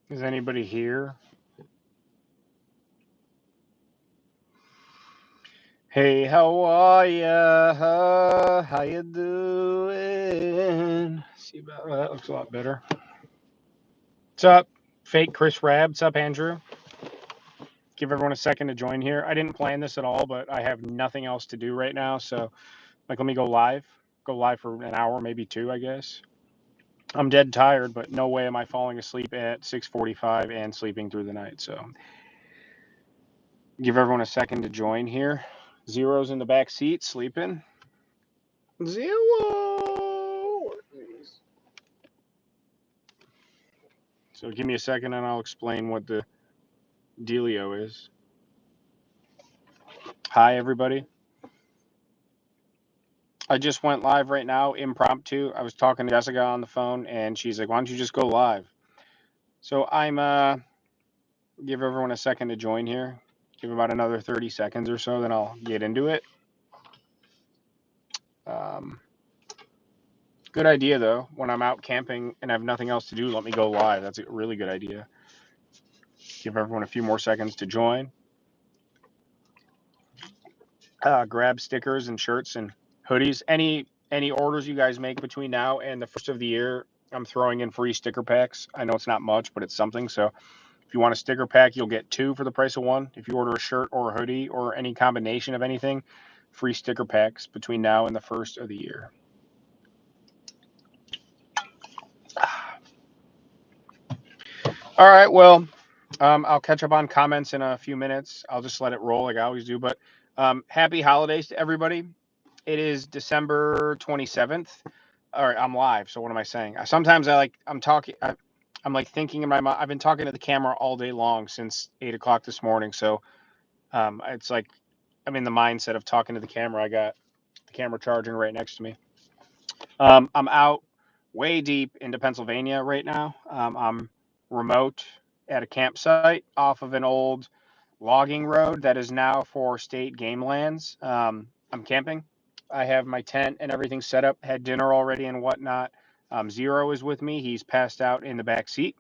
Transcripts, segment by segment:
Is anybody here? Hey, how are ya? How you doing? See about that looks a lot better. What's up, fake Chris Rab? What's up, Andrew? Give everyone a second to join here. I didn't plan this at all, but I have nothing else to do right now, so like let me go live. Go live for an hour, maybe two, I guess. I'm dead tired, but no way am I falling asleep at 6:45 and sleeping through the night. So give everyone a second to join here. Zero's in the back seat, sleeping. Zero. So give me a second and I'll explain what the dealio is. Hi, everybody. I just went live right now, impromptu. I was talking to Jessica on the phone and she's like, why don't you just go live? So I'm, give everyone a second to join here. Give about another 30 seconds or so, then I'll get into it. Good idea, though. When I'm out camping and have nothing else to do, let me go live. That's a really good idea. Give everyone a few more seconds to join. Grab stickers and shirts and hoodies. Any orders you guys make between now and the first of the year, I'm throwing in free sticker packs. I know it's not much, but it's something. So if you want a sticker pack, you'll get two for the price of one. If you order a shirt or a hoodie or any combination of anything, free sticker packs between now and the first of the year. All right, well, I'll catch up on comments in a few minutes. I'll just let it roll like I always do. But happy holidays to everybody. It is December 27th. All right, I'm live. So what am I saying? Sometimes I'm talking. I'm like thinking in my mind. I've been talking to the camera all day long since 8 o'clock this morning. So it's like I'm in the mindset of talking to the camera. I got the camera charging right next to me. I'm out way deep into Pennsylvania right now. I'm remote at a campsite off of an old logging road that is now for state game lands. I'm camping. I have my tent and everything set up, had dinner already and whatnot. Zero is with me. He's passed out in the back seat.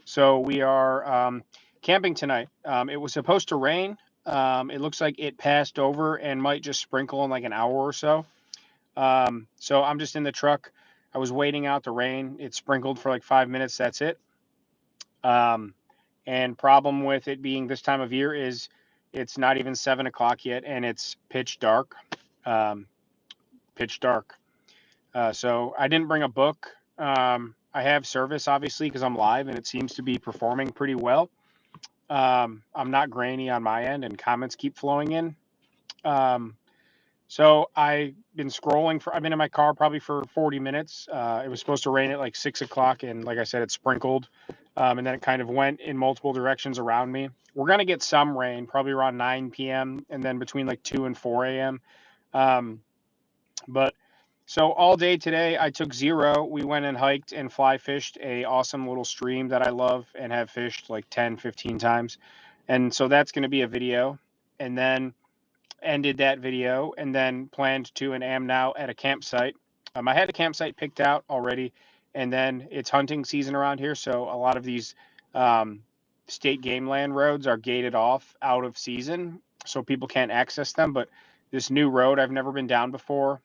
So we are camping tonight. It was supposed to rain. It looks like it passed over and might just sprinkle in like an hour or so. So I'm just in the truck. I was waiting out the rain. It sprinkled for like 5 minutes. That's it. And problem with it being this time of year is it's not even 7 o'clock yet, and it's pitch dark. Um, pitch dark. So I didn't bring a book. I have service obviously because I'm live, and it seems to be performing pretty well. I'm not grainy on my end, and comments keep flowing in. So I've been scrolling for. I've been in my car probably for 40 minutes. It was supposed to rain at like 6 o'clock, and like I said, it sprinkled, and then it kind of went in multiple directions around me. We're gonna get some rain, probably around 9 p.m. and then between like 2 and 4 a.m. But so all day today, I took Zero. We went and hiked and fly fished a awesome little stream that I love and have fished like 10, 15 times, and so that's gonna be a video, and then ended that video and then planned to and am now at a campsite. I had a campsite picked out already, and then it's hunting season around here, so a lot of these um, state game land roads are gated off out of season, so people can't access them. But this new road I've never been down before.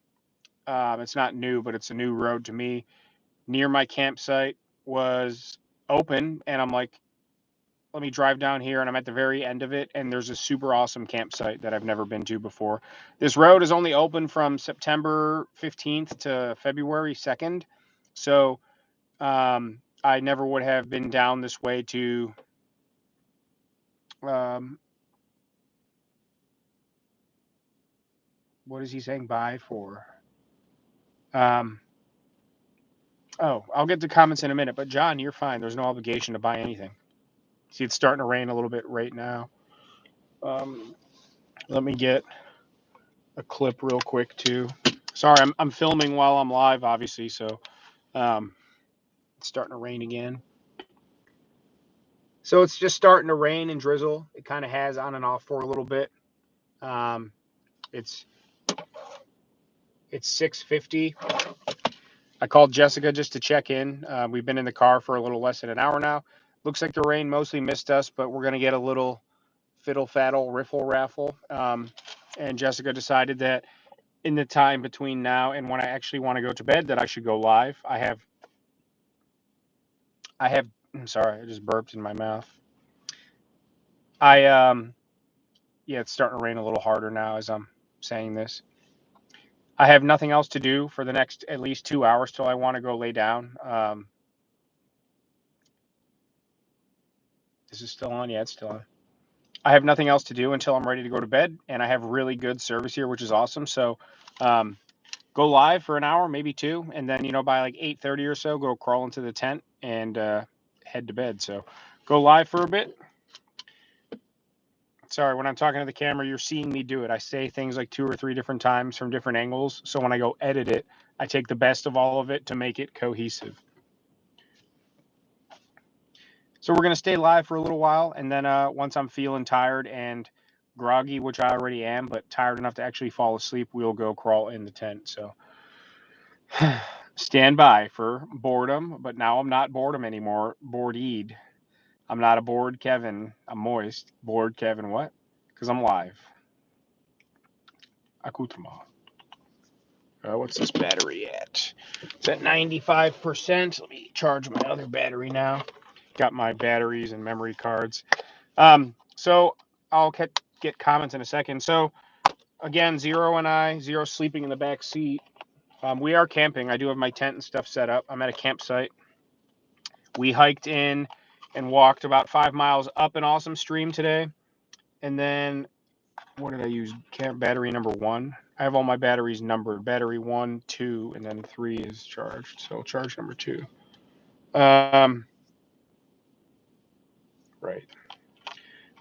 It's not new, but it's a new road to me. Near my campsite was open, and I'm like, let me drive down here, and I'm at the very end of it, and there's a super awesome campsite that I've never been to before. This road is only open from September 15th to February 2nd, so I never would have been down this way to what is he saying bye for? Um, oh, I'll get to comments in a minute, but John, you're fine. There's no obligation to buy anything. See, it's starting to rain a little bit right now. Let me get a clip real quick too. Sorry, I'm filming while I'm live, obviously, so it's starting to rain again. So it's just starting to rain and drizzle. It kind of has on and off for a little bit. It's 6:50. I called Jessica just to check in. We've been in the car for a little less than an hour now. Looks like the rain mostly missed us, but we're going to get a little fiddle faddle riffle raffle. And Jessica decided that in the time between now and when I actually want to go to bed that I should go live. I'm sorry, I just burped in my mouth. Yeah, it's starting to rain a little harder now as I'm saying this. I have nothing else to do for the next at least 2 hours till I want to go lay down. This is still on? Yeah, it's still on. I have nothing else to do until I'm ready to go to bed, and I have really good service here, which is awesome. So, go live for an hour, maybe two, and then by like 8:30 or so, go crawl into the tent and head to bed. So, go live for a bit. Sorry, when I'm talking to the camera, you're seeing me do it. I say things like 2 or 3 different times from different angles. So when I go edit it, I take the best of all of it to make it cohesive. So we're going to stay live for a little while. And then once I'm feeling tired and groggy, which I already am, but tired enough to actually fall asleep, we'll go crawl in the tent. So stand by for boredom. But now I'm not boredom anymore. Bored-eed. I'm not a bored Kevin. I'm moist. Bored Kevin, what? Because I'm live. Accoutrement. What's this battery at? It's at 95%. Let me charge my other battery now. Got my batteries and memory cards. So I'll get comments in a second. So again, Zero sleeping in the back seat. We are camping. I do have my tent and stuff set up. I'm at a campsite. We hiked in and walked about 5 miles up an awesome stream today. And then what did I use? Camp battery number 1. I have all my batteries numbered. Battery 1, 2, and then 3 is charged. So I'll charge number 2. Right.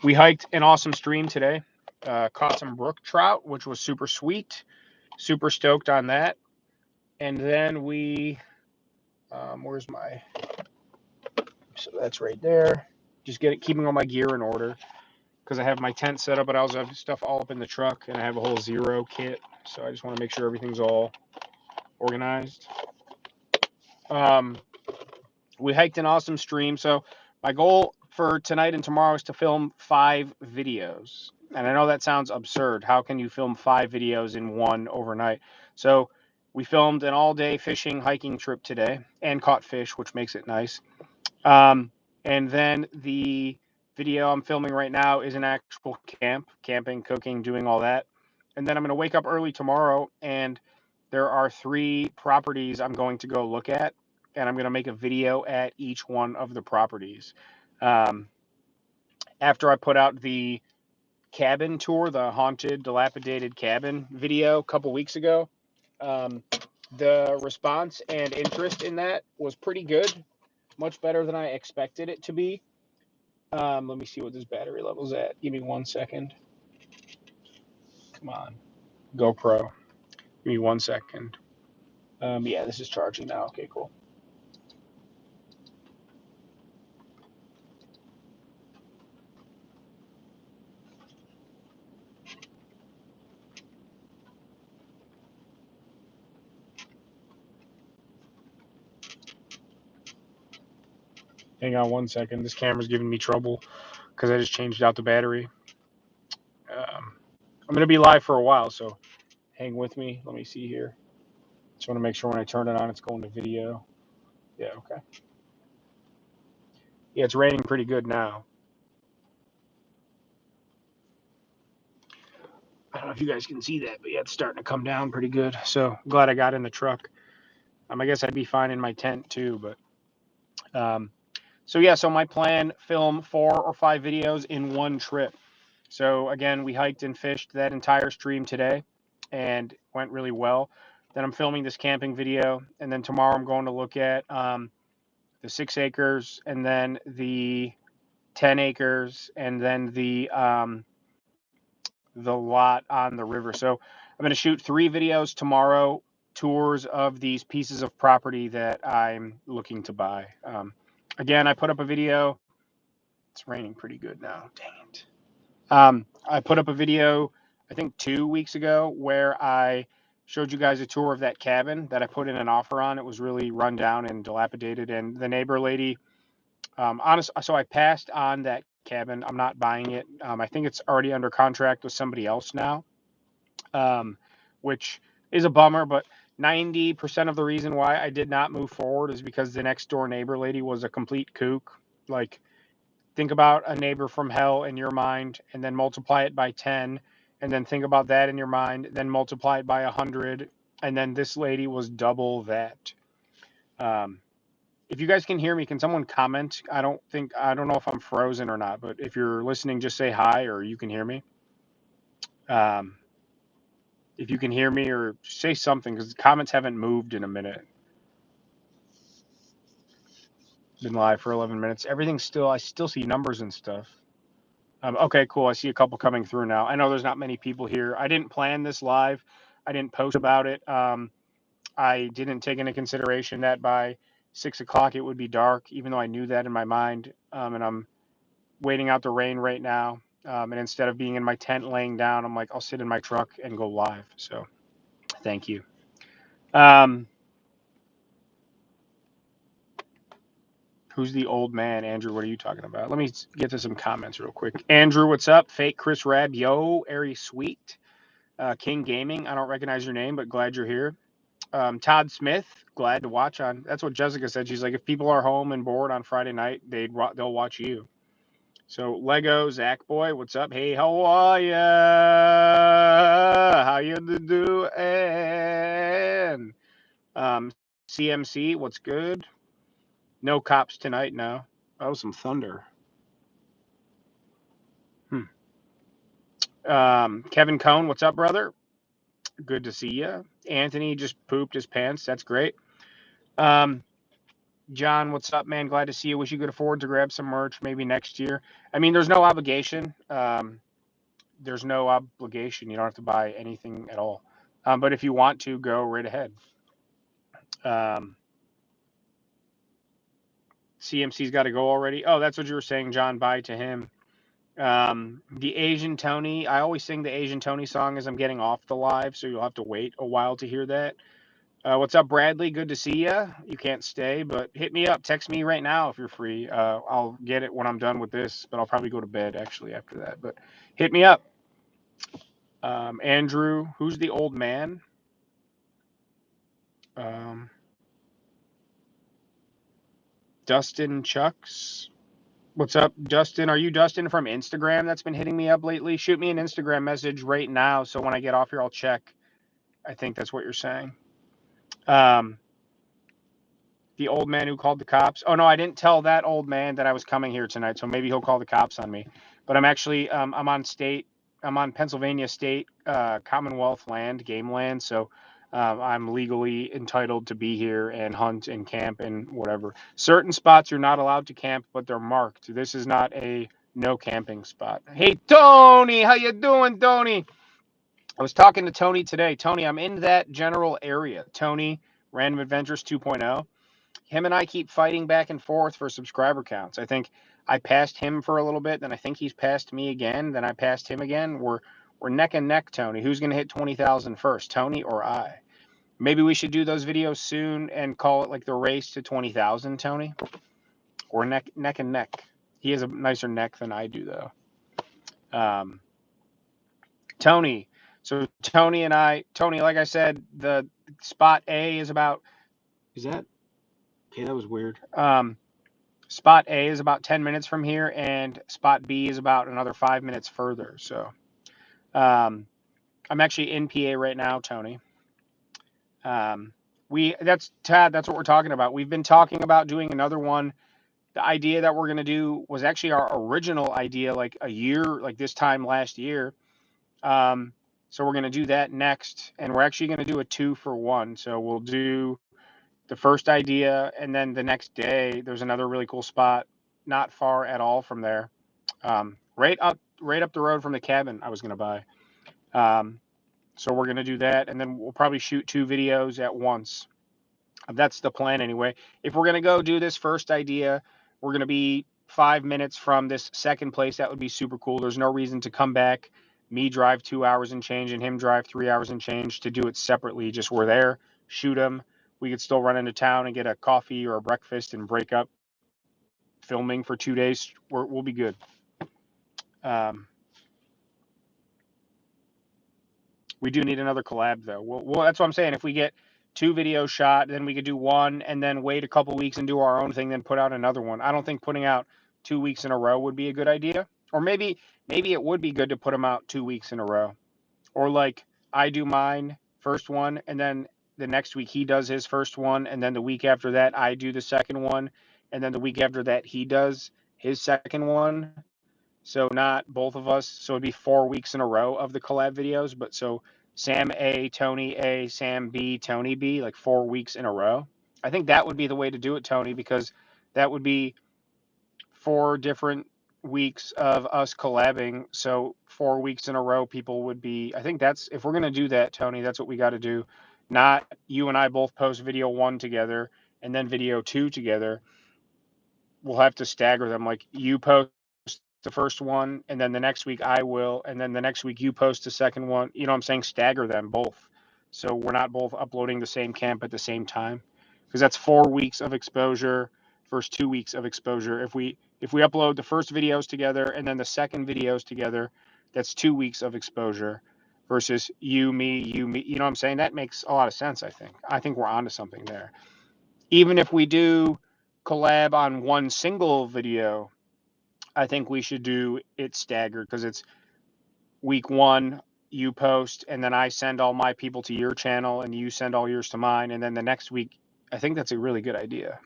We hiked an awesome stream today. Caught some brook trout, which was super sweet. Super stoked on that. And then we, where's my? So that's right there. Just keeping all my gear in order because I have my tent set up, but I also have stuff all up in the truck, and I have a whole Zero kit. So I just want to make sure everything's all organized. We hiked an awesome stream. So my goal for tonight and tomorrow is to film 5 videos. And I know that sounds absurd. How can you film 5 videos in one overnight? So we filmed an all-day fishing, hiking trip today and caught fish, which makes it nice. And then the video I'm filming right now is an actual camping, cooking, doing all that. And then I'm going to wake up early tomorrow, and there are 3 properties I'm going to go look at, and I'm going to make a video at each one of the properties. After I put out the cabin tour, the haunted, dilapidated cabin video a couple weeks ago, the response and interest in that was pretty good. Much better than I expected it to be. Let me see what this battery level's at. Give me 1 second. Come on. GoPro. Give me 1 second. Yeah, this is charging now. Okay, cool. Hang on 1 second. This camera's giving me trouble because I just changed out the battery. I'm going to be live for a while, so hang with me. Let me see here. Just want to make sure when I turn it on, it's going to video. Yeah, okay. Yeah, it's raining pretty good now. I don't know if you guys can see that, but yeah, it's starting to come down pretty good. So glad I got in the truck. I guess I'd be fine in my tent too, but so yeah, so my plan, film 4 or 5 videos in one trip. So again, we hiked and fished that entire stream today and went really well. Then I'm filming this camping video, and then tomorrow I'm going to look at the 6 acres, and then the 10 acres, and then the lot on the river. So I'm going to shoot 3 videos tomorrow, tours of these pieces of property that I'm looking to buy. Again, I put up a video. It's raining pretty good now. Dang it. I put up a video, I think 2 weeks ago, where I showed you guys a tour of that cabin that I put in an offer on. It was really run down and dilapidated, and the neighbor lady So I passed on that cabin. I'm not buying it. I think it's already under contract with somebody else now, which is a bummer. But 90% of the reason why I did not move forward is because the next door neighbor lady was a complete kook. Like, think about a neighbor from hell in your mind, and then multiply it by 10, and then think about that in your mind, then multiply it by 100, and then this lady was double that. Um, if you guys can hear me, can someone comment? I don't know if I'm frozen or not, but if you're listening, just say hi or you can hear me. Um, if you can hear me or say something, because the comments haven't moved in a minute. Been live for 11 minutes. I still see numbers and stuff. Okay, cool. I see a couple coming through now. I know there's not many people here. I didn't plan this live. I didn't post about it. I didn't take into consideration that by 6 o'clock it would be dark, even though I knew that in my mind. And I'm waiting out the rain right now. And instead of being in my tent laying down, I'm like, I'll sit in my truck and go live. So thank you. Who's the old man? Andrew, what are you talking about? Let me get to some comments real quick. Andrew, what's up? Fake Chris Rab, yo, Airy Sweet. King Gaming, I don't recognize your name, but glad you're here. Todd Smith, glad to watch on. That's what Jessica said. She's like, if people are home and bored on Friday night, they'll watch you. So Lego Zach Boy, what's up? Hey, how are ya? How you doing? CMC, what's good? No cops tonight. No. Oh, some thunder. Kevin Cohn, what's up, brother? Good to see you. Anthony just pooped his pants. That's great. John, what's up, man? Glad to see you. Wish you could afford to grab some merch maybe next year. I mean, there's no obligation. There's no obligation. You don't have to buy anything at all. But if you want to, go right ahead. CMC's got to go already. Oh, that's what you were saying, John. Bye to him. The Asian Tony. I always sing the Asian Tony song as I'm getting off the live, so you'll have to wait a while to hear that. What's up, Bradley? Good to see you. You can't stay, but hit me up. Text me right now if you're free. I'll get it when I'm done with this, but I'll probably go to bed actually after that. But hit me up. Andrew, who's the old man? Dustin Chucks. What's up, Dustin? Are you Dustin from Instagram that's been hitting me up lately? Shoot me an Instagram message right now so when I get off here, I'll check. I think that's what you're saying. The old man who called the cops. Oh no, I didn't tell that old man that I was coming here tonight, so maybe he'll call the cops on me. But I'm actually I'm on Pennsylvania state Commonwealth land, game land, so I'm legally entitled to be here and hunt and camp and whatever. Certain spots you're not allowed to camp, but they're marked. This is not a no camping spot. Hey Tony, how you doing, Tony? I was talking to Tony today. Tony, I'm in that general area. Tony, Random Adventures 2.0. Him and I keep fighting back and forth for subscriber counts. I think I passed him for a little bit, then I think he's passed me again, then I passed him again. We're neck and neck, Tony. Who's going to hit 20,000 first, Tony or I? Maybe we should do those videos soon and call it like the race to 20,000, Tony. Or neck and neck. He has a nicer neck than I do, though. Tony. So Tony, like I said, the spot A is about. Is that? Okay, that was weird. Spot A is about 10 minutes from here, and spot B is about another 5 minutes further. So I'm actually in PA right now, Tony. That's Tad, that's what we're talking about. We've been talking about doing another one. The idea that we're going to do was actually our original idea like a year, like this time last year. So we're going to do that next, and we're actually going to do a 2-for-1. So we'll do the first idea, and then the next day there's another really cool spot not far at all from there, right up the road from the cabin I was going to buy. So we're going to do that, and then we'll probably shoot 2 videos at once. That's the plan anyway. If we're going to go do this first idea, we're going to be 5 minutes from this second place. That would be super cool. There's no reason to come back, me drive 2 hours and change and him drive 3 hours and change to do it separately. Just we're there, shoot them. We could still run into town and get a coffee or a breakfast and break up filming for 2 days, we'll be good. We do need another collab though. Well, that's what I'm saying. If we get 2 videos shot, then we could do one and then wait a couple weeks and do our own thing, then put out another one. I don't think putting out 2 weeks in a row would be a good idea. Or maybe it would be good to put them out 2 weeks in a row. Or like I do mine first one, and then the next week he does his first one, and then the week after that I do the second one, and then the week after that he does his second one. So not both of us. So it'd be 4 weeks in a row of the collab videos. But so Sam A, Tony A, Sam B, Tony B, like 4 weeks in a row. I think that would be the way to do it, Tony, because that would be 4 different weeks of us collabing. So 4 weeks in a row, people would be. I think that's, if we're gonna do that, Tony, that's what we got to do. Not you and I both post video 1 together and then video 2 together. We'll have to stagger them. Like you post the first one, and then the next week I will, and then the next week you post the second one. You know what I'm saying? Stagger them both. So we're not both uploading the same camp at the same time. Because that's 4 weeks of exposure, first 2 weeks of exposure. If we upload the first videos together and then the second videos together, that's 2 weeks of exposure versus you, me, you, me. You know what I'm saying? That makes a lot of sense, I think. I think we're onto something there. Even if we do collab on one single video, I think we should do it staggered because it's week 1 you post and then I send all my people to your channel and you send all yours to mine, and then the next week. I think that's a really good idea.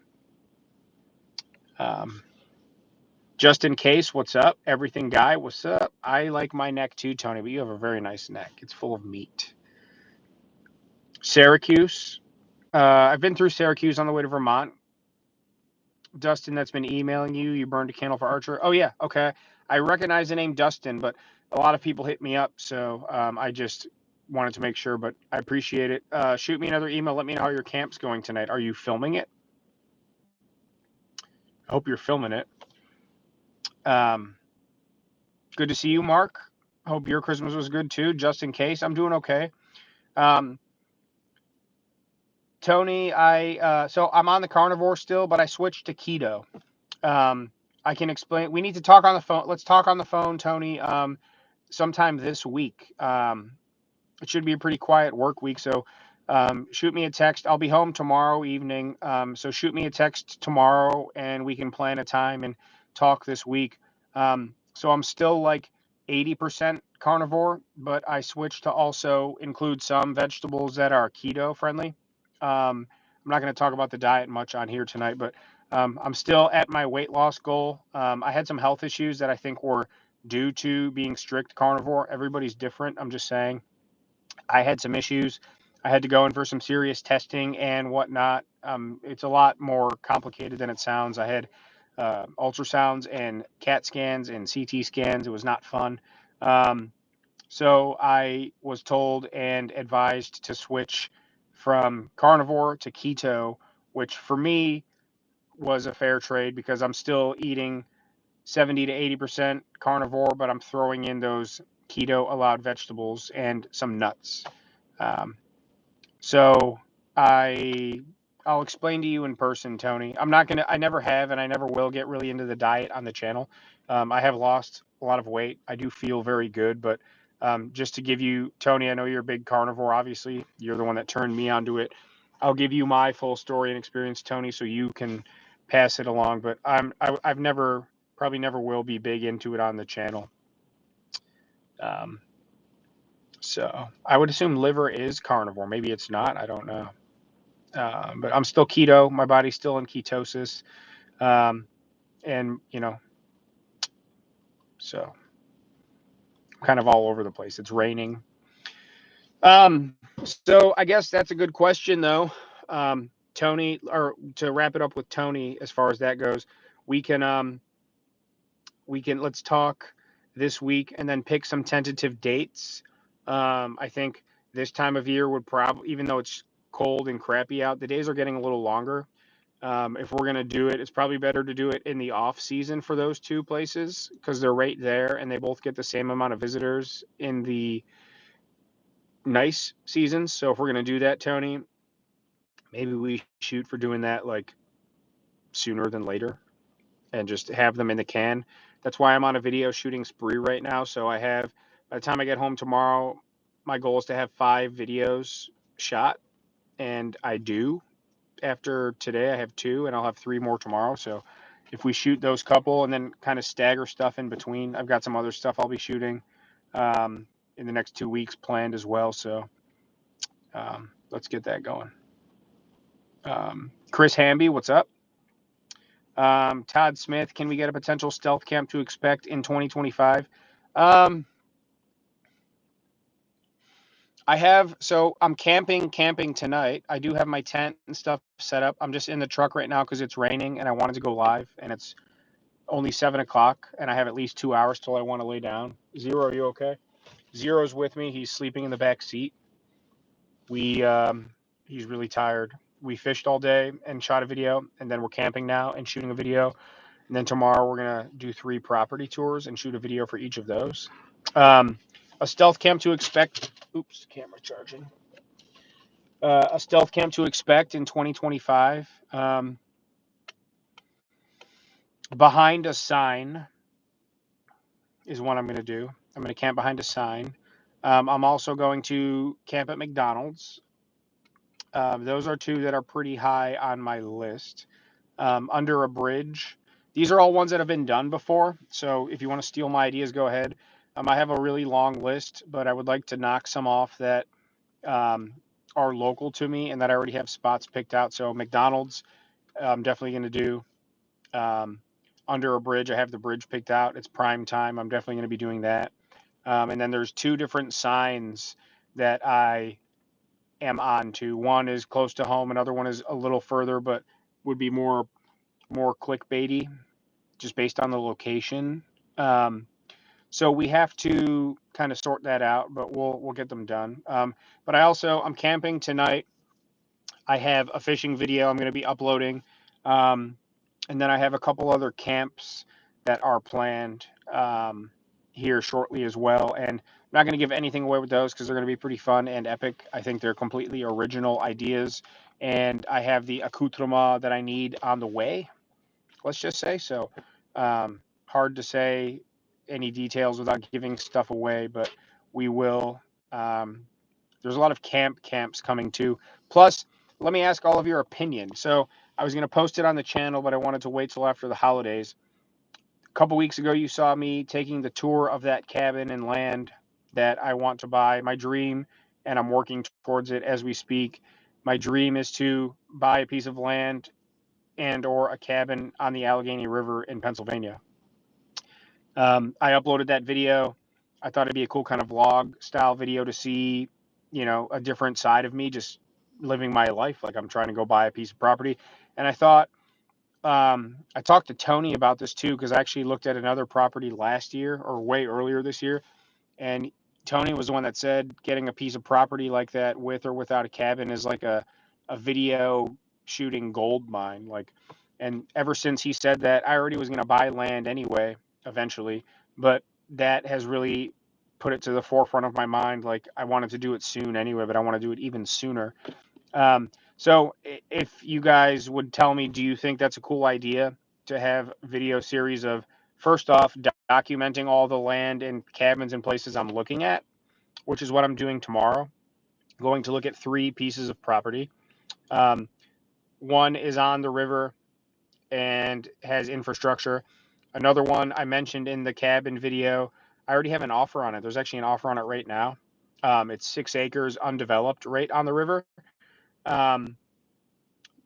Just in case, what's up? Everything guy, what's up? I like my neck too, Tony, but you have a very nice neck. It's full of meat. Syracuse. I've been through Syracuse on the way to Vermont. Dustin, that's been emailing you. You burned a candle for Archer. Oh yeah, okay. I recognize the name Dustin, but a lot of people hit me up, so I just wanted to make sure. But I appreciate it. Shoot me another email. Let me know how your camp's going tonight. Are you filming it? I hope you're filming it. Good to see you, Mark. Hope your Christmas was good too. Just in case, I'm doing okay. Tony, so I'm on the carnivore still, but I switched to keto. I can explain. We need to talk on the phone. Let's talk on the phone, Tony. Sometime this week. It should be a pretty quiet work week, so shoot me a text. I'll be home tomorrow evening, so shoot me a text tomorrow, and we can plan a time and talk this week. So I'm still like 80% carnivore, but I switched to also include some vegetables that are keto friendly. I'm not going to talk about the diet much on here tonight, but I'm still at my weight loss goal. I had some health issues that I think were due to being strict carnivore. Everybody's different. I'm just saying. I had some issues. I had to go in for some serious testing and whatnot. It's a lot more complicated than it sounds. I had ultrasounds and CAT scans and CT scans. It was not fun. So I was told and advised to switch from carnivore to keto, which for me was a fair trade because I'm still eating 70 to 80% carnivore, but I'm throwing in those keto allowed vegetables and some nuts. So I'll explain to you in person, Tony. I never have, and I never will get really into the diet on the channel. I have lost a lot of weight. I do feel very good, but just to give you, Tony, I know you're a big carnivore, obviously. You're the one that turned me onto it. I'll give you my full story and experience, Tony, so you can pass it along. But I've never, probably never will be big into it on the channel. So I would assume liver is carnivore. Maybe it's not. I don't know. But I'm still keto. My body's still in ketosis. And, so I'm kind of all over the place. It's raining. So I guess that's a good question, though. Tony, or to wrap it up with Tony, as far as that goes, we can let's talk this week and then pick some tentative dates. I think this time of year would probably, even though it's cold and crappy out, the days are getting a little longer. If we're going to do it, it's probably better to do it in the off season for those 2 places because they're right there and they both get the same amount of visitors in the nice seasons. So if we're going to do that, Tony, maybe we shoot for doing that like sooner than later. and just have them in the can. That's why I'm on a video shooting spree right now. So I have, by the time I get home tomorrow, my goal is to have 5 videos shot, and I do. After today, I have 2, and I'll have 3 more tomorrow. So if we shoot those couple and then kind of stagger stuff in between, I've got some other stuff I'll be shooting in the next 2 weeks planned as well. So let's get that going. Chris Hamby, what's up? Todd Smith, can we get a potential stealth camp to expect in 2025? I'm camping tonight. I do have my tent and stuff set up. I'm just in the truck right now because it's raining and I wanted to go live, and it's only 7 o'clock and I have at least 2 hours till I want to lay down. Zero, are you okay? Zero's with me. He's sleeping in the back seat. He's really tired. We fished all day and shot a video, and then we're camping now and shooting a video. And then tomorrow we're going to do 3 property tours and shoot a video for each of those. A stealth camp to expect. Oops, camera charging. A stealth camp to expect in 2025. Behind a sign is what I'm going to do. I'm going to camp behind a sign. I'm also going to camp at McDonald's. Those are 2 that are pretty high on my list. Under a bridge. These are all ones that have been done before. So if you want to steal my ideas, go ahead. I have a really long list, but I would like to knock some off that are local to me and that I already have spots picked out. So McDonald's, I'm definitely going to do. Under a bridge, I have the bridge picked out. It's prime time. I'm definitely going to be doing that. And then there's 2 different signs that I am on to. One is close to home. Another one is a little further, but would be more clickbaity, just based on the location. So we have to kind of sort that out, but we'll get them done. But I'm camping tonight. I have a fishing video I'm going to be uploading, and then I have a couple other camps that are planned here shortly as well. And I'm not going to give anything away with those because they're going to be pretty fun and epic. I think they're completely original ideas, and I have the accoutrement that I need on the way. Let's just say so. Hard to say any details without giving stuff away, but we will. There's a lot of camps coming too. Plus, let me ask all of your opinion. So I was going to post it on the channel, but I wanted to wait till after the holidays. A couple weeks ago, you saw me taking the tour of that cabin and land that I want to buy. My dream, and I'm working towards it as we speak. My dream is to buy a piece of land and or a cabin on the Allegheny River in Pennsylvania. I uploaded that video. I thought it'd be a cool kind of vlog style video to see, a different side of me just living my life. Like I'm trying to go buy a piece of property. And I thought, I talked to Tony about this too, because I actually looked at another property last year or way earlier this year. And Tony was the one that said getting a piece of property like that with or without a cabin is like a video shooting gold mine. And ever since he said that, I already was going to buy land anyway, eventually, but that has really put it to the forefront of my mind. Like I wanted to do it soon anyway, but I want to do it even sooner. So if you guys would tell me, do you think that's a cool idea to have video series of, first off, documenting all the land and cabins and places I'm looking at, which is what I'm doing tomorrow. Going to look at 3 pieces of property. One is on the river and has infrastructure. Another one I mentioned in the cabin video, I already have an offer on it. There's actually an offer on it right now. It's 6 acres undeveloped right on the river.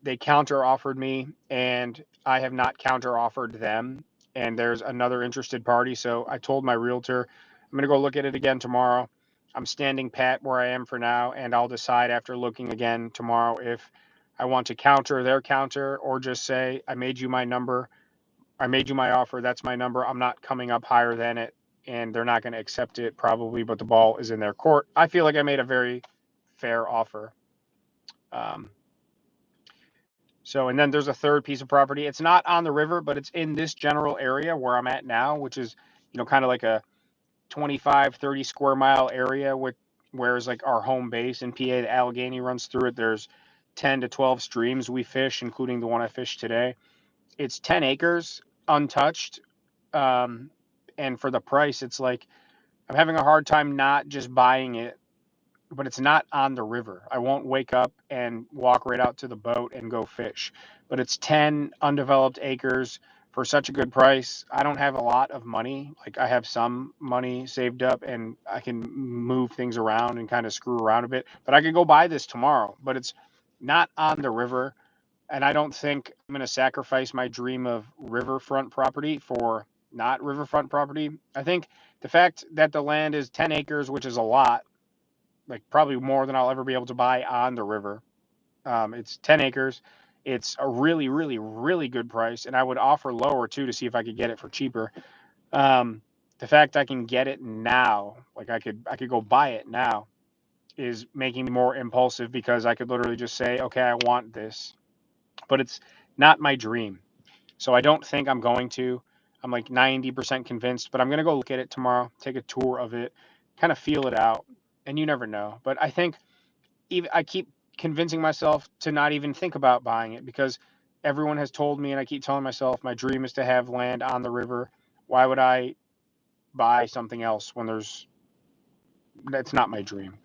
They counter offered me, and I have not counter offered them. And there's another interested party. So I told my realtor, I'm going to go look at it again tomorrow. I'm standing pat where I am for now, and I'll decide after looking again tomorrow if I want to counter their counter or just say, I made you my number. I made you my offer. That's my number. I'm not coming up higher than it, and they're not going to accept it probably, but the ball is in their court. I feel like I made a very fair offer. And then there's a third piece of property. It's not on the river, but it's in this general area where I'm at now, which is, kind of like a 25, 30 square mile area where is like our home base in PA. The Allegheny runs through it. There's 10 to 12 streams we fish, including the one I fished today. It's 10 acres. untouched. And for the price, it's like I'm having a hard time not just buying it, but it's not on the river. I won't wake up and walk right out to the boat and go fish. But it's 10 undeveloped acres for such a good price. I don't have a lot of money. Like I have some money saved up and I can move things around and kind of screw around a bit. But I could go buy this tomorrow, but it's not on the river. And I don't think I'm going to sacrifice my dream of riverfront property for not riverfront property. I think the fact that the land is 10 acres, which is a lot, like probably more than I'll ever be able to buy on the river. It's 10 acres. It's a really, really, really good price, and I would offer lower too to see if I could get it for cheaper. The fact I can get it now, like I could go buy it now, is making me more impulsive because I could literally just say, okay, I want this, but it's not my dream. So I don't think I'm going to. I'm like 90% convinced, but I'm going to go look at it tomorrow, take a tour of it, kind of feel it out, and you never know. But I think even I keep convincing myself to not even think about buying it because everyone has told me, and I keep telling myself my dream is to have land on the river. Why would I buy something else when that's not my dream?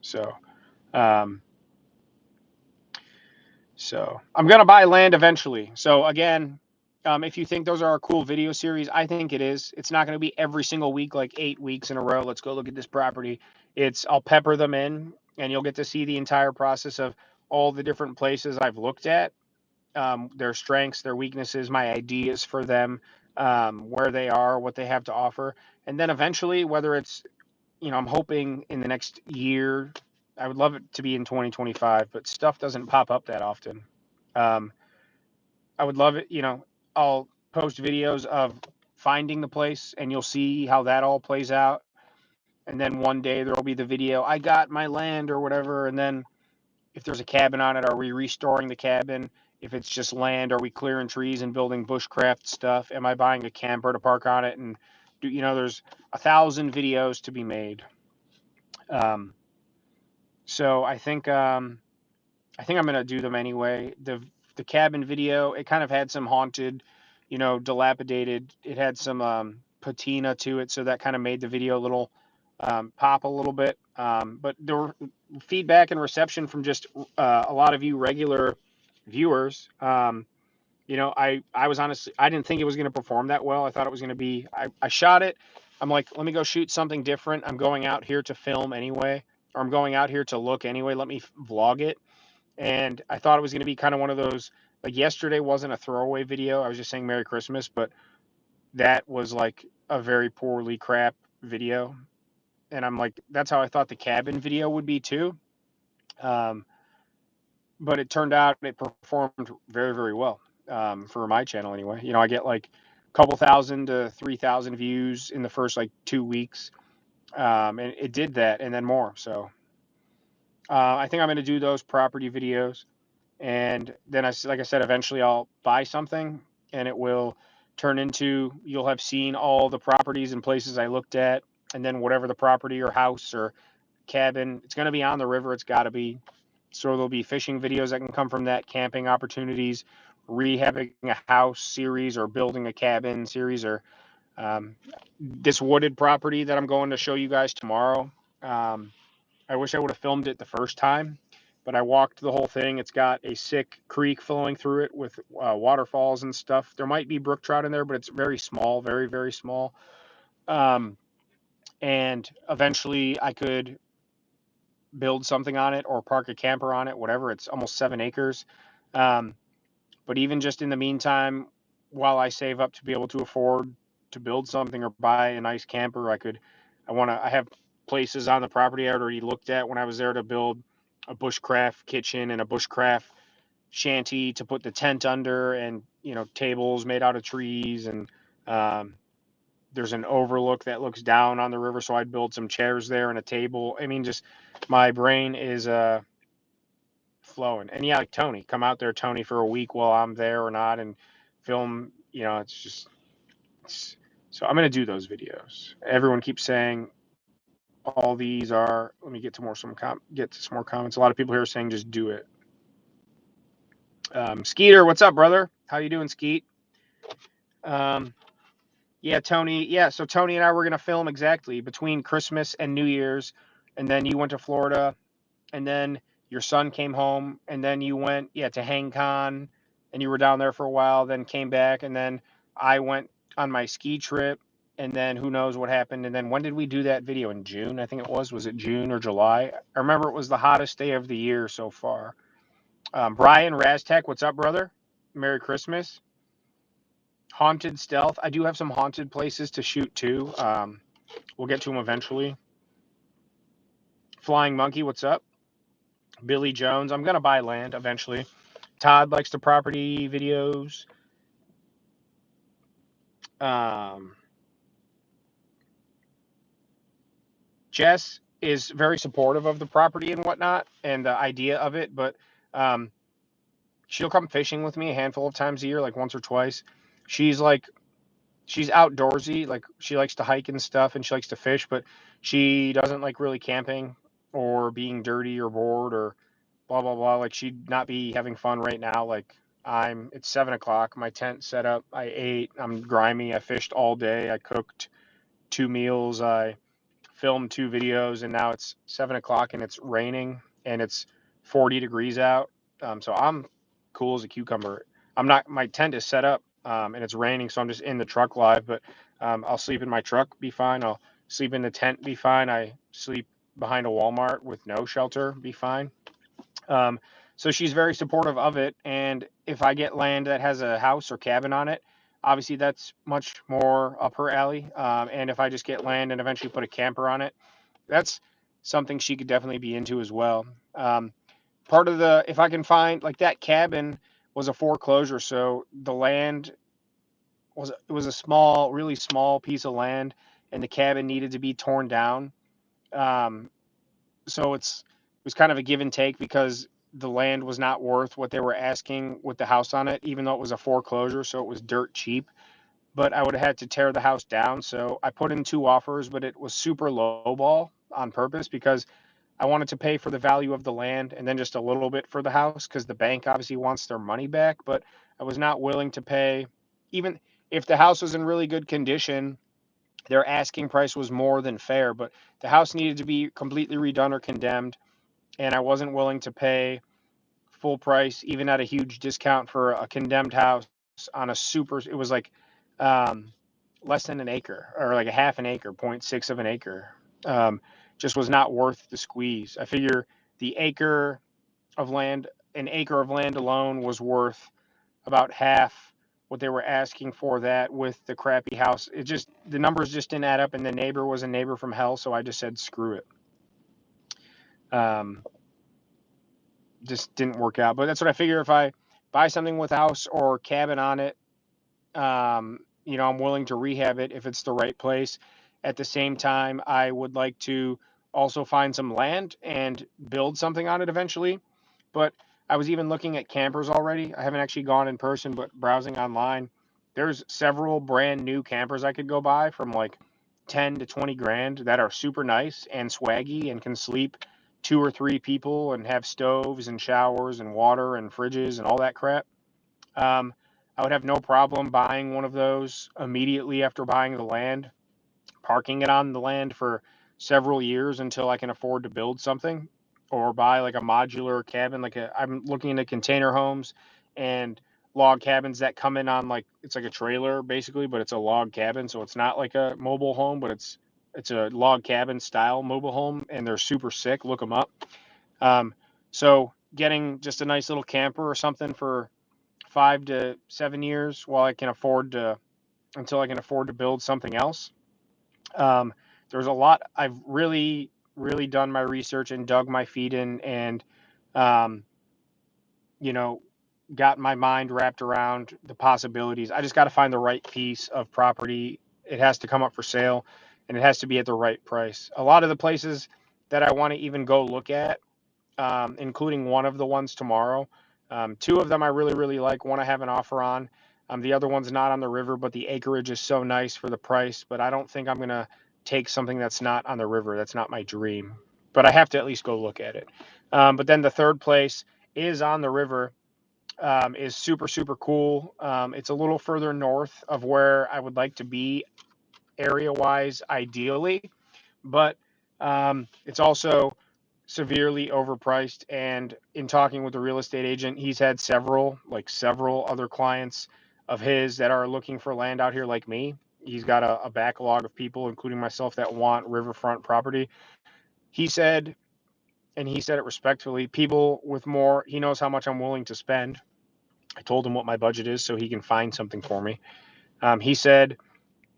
So, um, so I'm gonna buy land eventually. So again, if you think those are a cool video series, I think it is. It's not going to be every single week, like 8 weeks in a row. Let's go look at this property. I'll pepper them in, and you'll get to see the entire process of all the different places I've looked at, their strengths, their weaknesses, my ideas for them, where they are, what they have to offer, and then eventually, whether it's I'm hoping in the next year. I would love it to be in 2025, but stuff doesn't pop up that often. Um, I would love it. I'll post videos of finding the place and you'll see how that all plays out. And then one day there'll be the video, I got my land or whatever. And then if there's a cabin on it, are we restoring the cabin? If it's just land, are we clearing trees and building bushcraft stuff? Am I buying a camper to park on it? And there's 1,000 videos to be made. So I think I'm gonna do them anyway. The cabin video, it kind of had some haunted, dilapidated. It had some patina to it, so that kind of made the video a little pop a little bit. But there were feedback and reception from just a lot of you regular viewers. I was honestly, I didn't think it was going to perform that well. I thought it was going to be. I shot it. I'm like, let me go shoot something different. I'm going out here to film anyway, or I'm going out here to look anyway. Let me vlog it. And I thought it was going to be kind of one of those, like yesterday wasn't a throwaway video. I was just saying Merry Christmas, but that was like a very poorly crap video. And I'm like, that's how I thought the cabin video would be too. But it turned out it performed very, very well, for my channel anyway. I get like a couple thousand to 3,000 views in the first like 2 weeks. And it did that and then more. So I think I'm going to do those property videos. And then, like I said, eventually I'll buy something and it will turn into, you'll have seen all the properties and places I looked at. And then whatever the property or house or cabin, it's going to be on the river. It's got to be. So there'll be fishing videos that can come from that, camping opportunities, rehabbing a house series or building a cabin series, or this wooded property that I'm going to show you guys tomorrow. I wish I would have filmed it the first time, but I walked the whole thing. It's got a sick creek flowing through it with waterfalls and stuff. There might be brook trout in there, but it's very small, very, very small. And eventually I could build something on it or park a camper on it, whatever. It's almost 7 acres. But even just in the meantime, while I save up to be able to afford to build something or buy a nice camper, I have places on the property I already looked at when I was there to build a bushcraft kitchen and a bushcraft shanty to put the tent under, and tables made out of trees, and there's an overlook that looks down on the river, so I'd build some chairs there and a table. I mean, just my brain is flowing. And yeah, like Tony, come out there, Tony, for a week while I'm there or not, and film. So I'm gonna do those videos. Everyone keeps saying all these are. Let me get to some more comments. A lot of people here are saying just do it. Skeeter, what's up, brother? How you doing, Skeet? Yeah, Tony. Yeah, so Tony and I were gonna film exactly between Christmas and New Year's, and then you went to Florida, and then your son came home, and then you went, yeah, to Hang Con, and you were down there for a while, then came back, and then I went on my ski trip, and then who knows what happened, and then when did we do that video? In June, I think it was. Was it June or July? I remember it was the hottest day of the year so far. Brian Raztech, what's up, brother? Merry Christmas. Haunted Stealth. I do have some haunted places to shoot too. We'll get to them eventually. Flying Monkey, what's up? Billy Jones. I'm gonna buy land eventually. Todd likes the property videos. Um, Jess is very supportive of the property and whatnot and the idea of it, but um, she'll come fishing with me a handful of times a year, like once or twice. She's like she's outdoorsy, like she likes to hike and stuff, and she likes to fish, but she doesn't like really camping or being dirty or bored or blah blah blah. Like she'd not be having fun right now. Like it's 7 o'clock. My tent set up. I ate. I'm grimy. I fished all day. I cooked 2 meals. I filmed 2 videos, and now it's 7 o'clock and it's raining and it's 40 degrees out. So I'm cool as a cucumber. I'm not. My tent is set up, and it's raining, so I'm just in the truck live. But I'll sleep in my truck, be fine. I'll sleep in the tent, be fine. I sleep behind a Walmart with no shelter, be fine. Um, so she's very supportive of it. And if I get land that has a house or cabin on it, obviously that's much more up her alley. And if I just get land and eventually put a camper on it, that's something she could definitely be into as well. Part of if I can find like that cabin was a foreclosure, so the land was a small, really small piece of land, and the cabin needed to be torn down. Um, so it was kind of a give and take because the land was not worth what they were asking with the house on it, even though it was a foreclosure, so it was dirt cheap. But I would have had to tear the house down, so I put in 2 offers, but it was super low ball on purpose because I wanted to pay for the value of the land and then just a little bit for the house because the bank obviously wants their money back. But I was not willing to pay, even if the house was in really good condition. Their asking price was more than fair, but the house needed to be completely redone or condemned, and I wasn't willing to pay full price, even at a huge discount for a condemned house on a super. It was like um, less than an acre, or like a half an acre, point 0.6 of an acre. Um, just was not worth the squeeze. I figure the acre of land, an acre of land alone, was worth about half what they were asking for that with the crappy house. It just the numbers just didn't add up, and the neighbor was a neighbor from hell, so I just said screw it. Um, just didn't work out. But that's what I figure if I buy something with house or cabin on it, I'm willing to rehab it if it's the right place. At the same time, I would like to also find some land and build something on it eventually. But I was even looking at campers already. I haven't actually gone in person, but browsing online, there's several brand new campers I could go buy from like 10 to 20 grand that are super nice and swaggy and can sleep 2 or 3 people and have stoves and showers and water and fridges and all that crap. Um, I would have no problem buying one of those immediately after buying the land, parking it on the land for several years until I can afford to build something or buy like a modular cabin. I'm looking into container homes and log cabins that come in on like it's like a trailer basically, but it's a log cabin, so it's not like a mobile home, but it's a log cabin style mobile home, and they're super sick. Look them up. Um, so getting just a nice little camper or something for 5 to 7 years while I can afford to until I can afford to build something else. Um, there's a lot. I've really, really done my research and dug my feet in, and um, you know, got my mind wrapped around the possibilities. I just got to find the right piece of property. It has to come up for sale, and it has to be at the right price. A lot of the places that I want to even go look at, including one of the ones tomorrow. 2 of them I really, really like. One I have an offer on. The other one's not on the river, but the acreage is so nice for the price. But I don't think I'm going to take something that's not on the river. That's not my dream. But I have to at least go look at it. But then the third place is on the river. is super, super cool. It's a little further north of where I would like to be area wise, ideally, but it's also severely overpriced. And in talking with the real estate agent, he's had several other clients of his that are looking for land out here like me. He's got a backlog of people, including myself, that want riverfront property. He said, and he said it respectfully, people with more, he knows how much I'm willing to spend. I told him what my budget is so he can find something for me. He said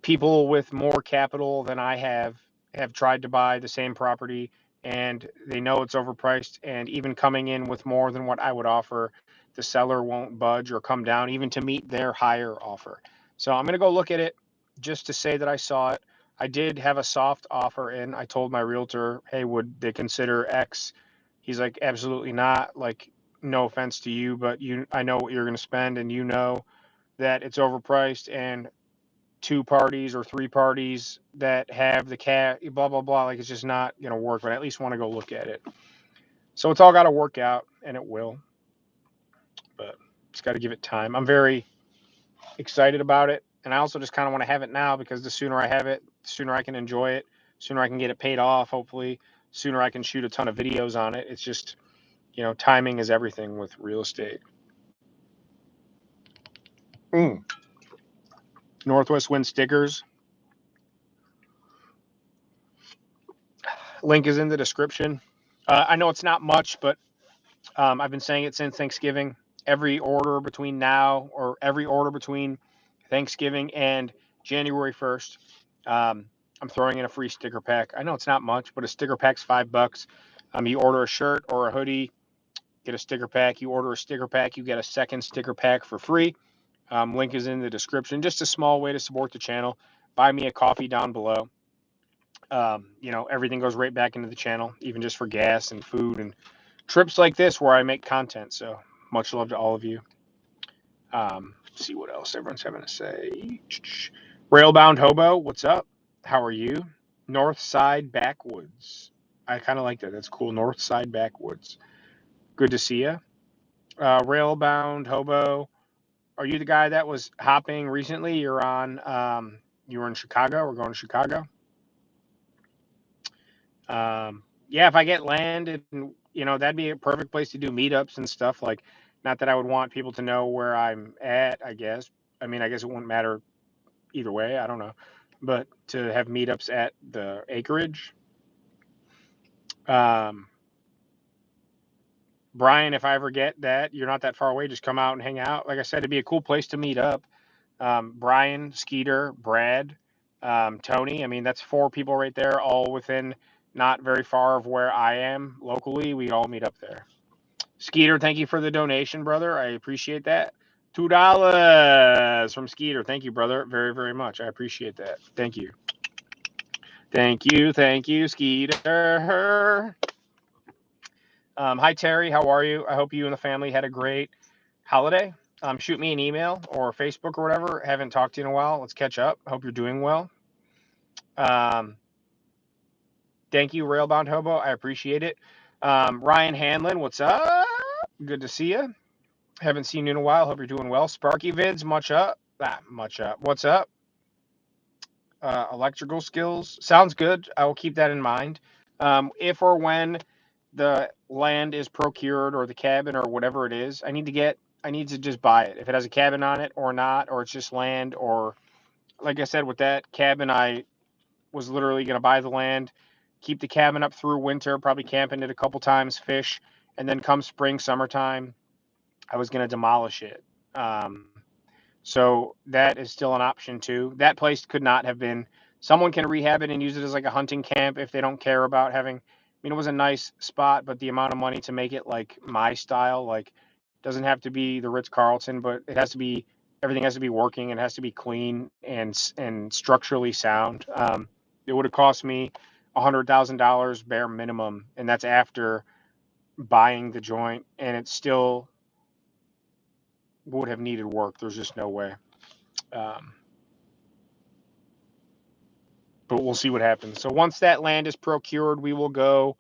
people with more capital than I have tried to buy the same property, and they know it's overpriced, and even coming in with more than what I would offer, the seller won't budge or come down even to meet their higher offer. So I'm going to go look at it just to say that I saw it. I did have a soft offer in. I told my realtor, hey, would they consider X? He's like, absolutely not. Like, no offense to you, but I know what you're going to spend, and you know that it's overpriced, and two parties or three parties that have the cat, blah, blah, blah. Like, it's just not going to work, but I at least want to go look at it. So it's all got to work out, and it will, but it's got to give it time. I'm very excited about it. And I also just kind of want to have it now because the sooner I have it, the sooner I can enjoy it, sooner I can get it paid off, hopefully, sooner I can shoot a ton of videos on it. It's just, timing is everything with real estate. Northwest Wind stickers. Link is in the description. I know it's not much, but I've been saying it since Thanksgiving. Every order between Thanksgiving and January 1st, I'm throwing in a free sticker pack. I know it's not much, but a sticker pack's $5. You order a shirt or a hoodie, get a sticker pack. You order a sticker pack, you get a second sticker pack for free. Link is in the description. Just a small way to support the channel. Buy me a coffee down below. Everything goes right back into the channel, even just for gas and food and trips like this where I make content. So much love to all of you. Let's see what else everyone's having to say. Railbound Hobo, what's up? How are you? North Side Backwoods. I kind of like that. That's cool. North Side Backwoods. Good to see you. Railbound Hobo. Are you the guy that was hopping recently? You were in Chicago. We're going to Chicago. Yeah, if I get land, and that'd be a perfect place to do meetups and stuff. Like, not that I would want people to know where I'm at, I guess. I mean, I guess it wouldn't matter either way. I don't know, but to have meetups at the acreage. Brian, if I ever get that, you're not that far away. Just come out and hang out. Like I said, it'd be a cool place to meet up. Brian, Skeeter, Brad, Tony. I mean, that's 4 people right there, all within not very far of where I am locally. We all meet up there. Skeeter, thank you for the donation, brother. I appreciate that. $2 from Skeeter. Thank you, brother. Very, very much. I appreciate that. Thank you. Thank you, Skeeter. Hi, Terry. How are you? I hope you and the family had a great holiday. Shoot me an email or Facebook or whatever. Haven't talked to you in a while. Let's catch up. Hope you're doing well. Thank you, Railbound Hobo. I appreciate it. Ryan Hanlon, what's up? Good to see you. Haven't seen you in a while. Hope you're doing well. Sparky Vids, much up. What's up? Electrical skills. Sounds good. I will keep that in mind. If or when the land is procured or the cabin or whatever it is, I need to just buy it. If it has a cabin on it or not, or it's just land, or like I said, with that cabin, I was literally going to buy the land, keep the cabin up through winter, probably camp in it a couple times, fish, and then come spring, summertime, I was going to demolish it. So that is still an option too. That place could not have been, someone can rehab it and use it as like a hunting camp if they don't care about having, I mean, it was a nice spot, but the amount of money to make it like my style, like, doesn't have to be the Ritz-Carlton, but everything has to be working and has to be clean and structurally sound. It would have cost me $100,000 bare minimum, and that's after buying the joint, and it still would have needed work. There's just no way. But we'll see what happens. So once that land is procured, we will go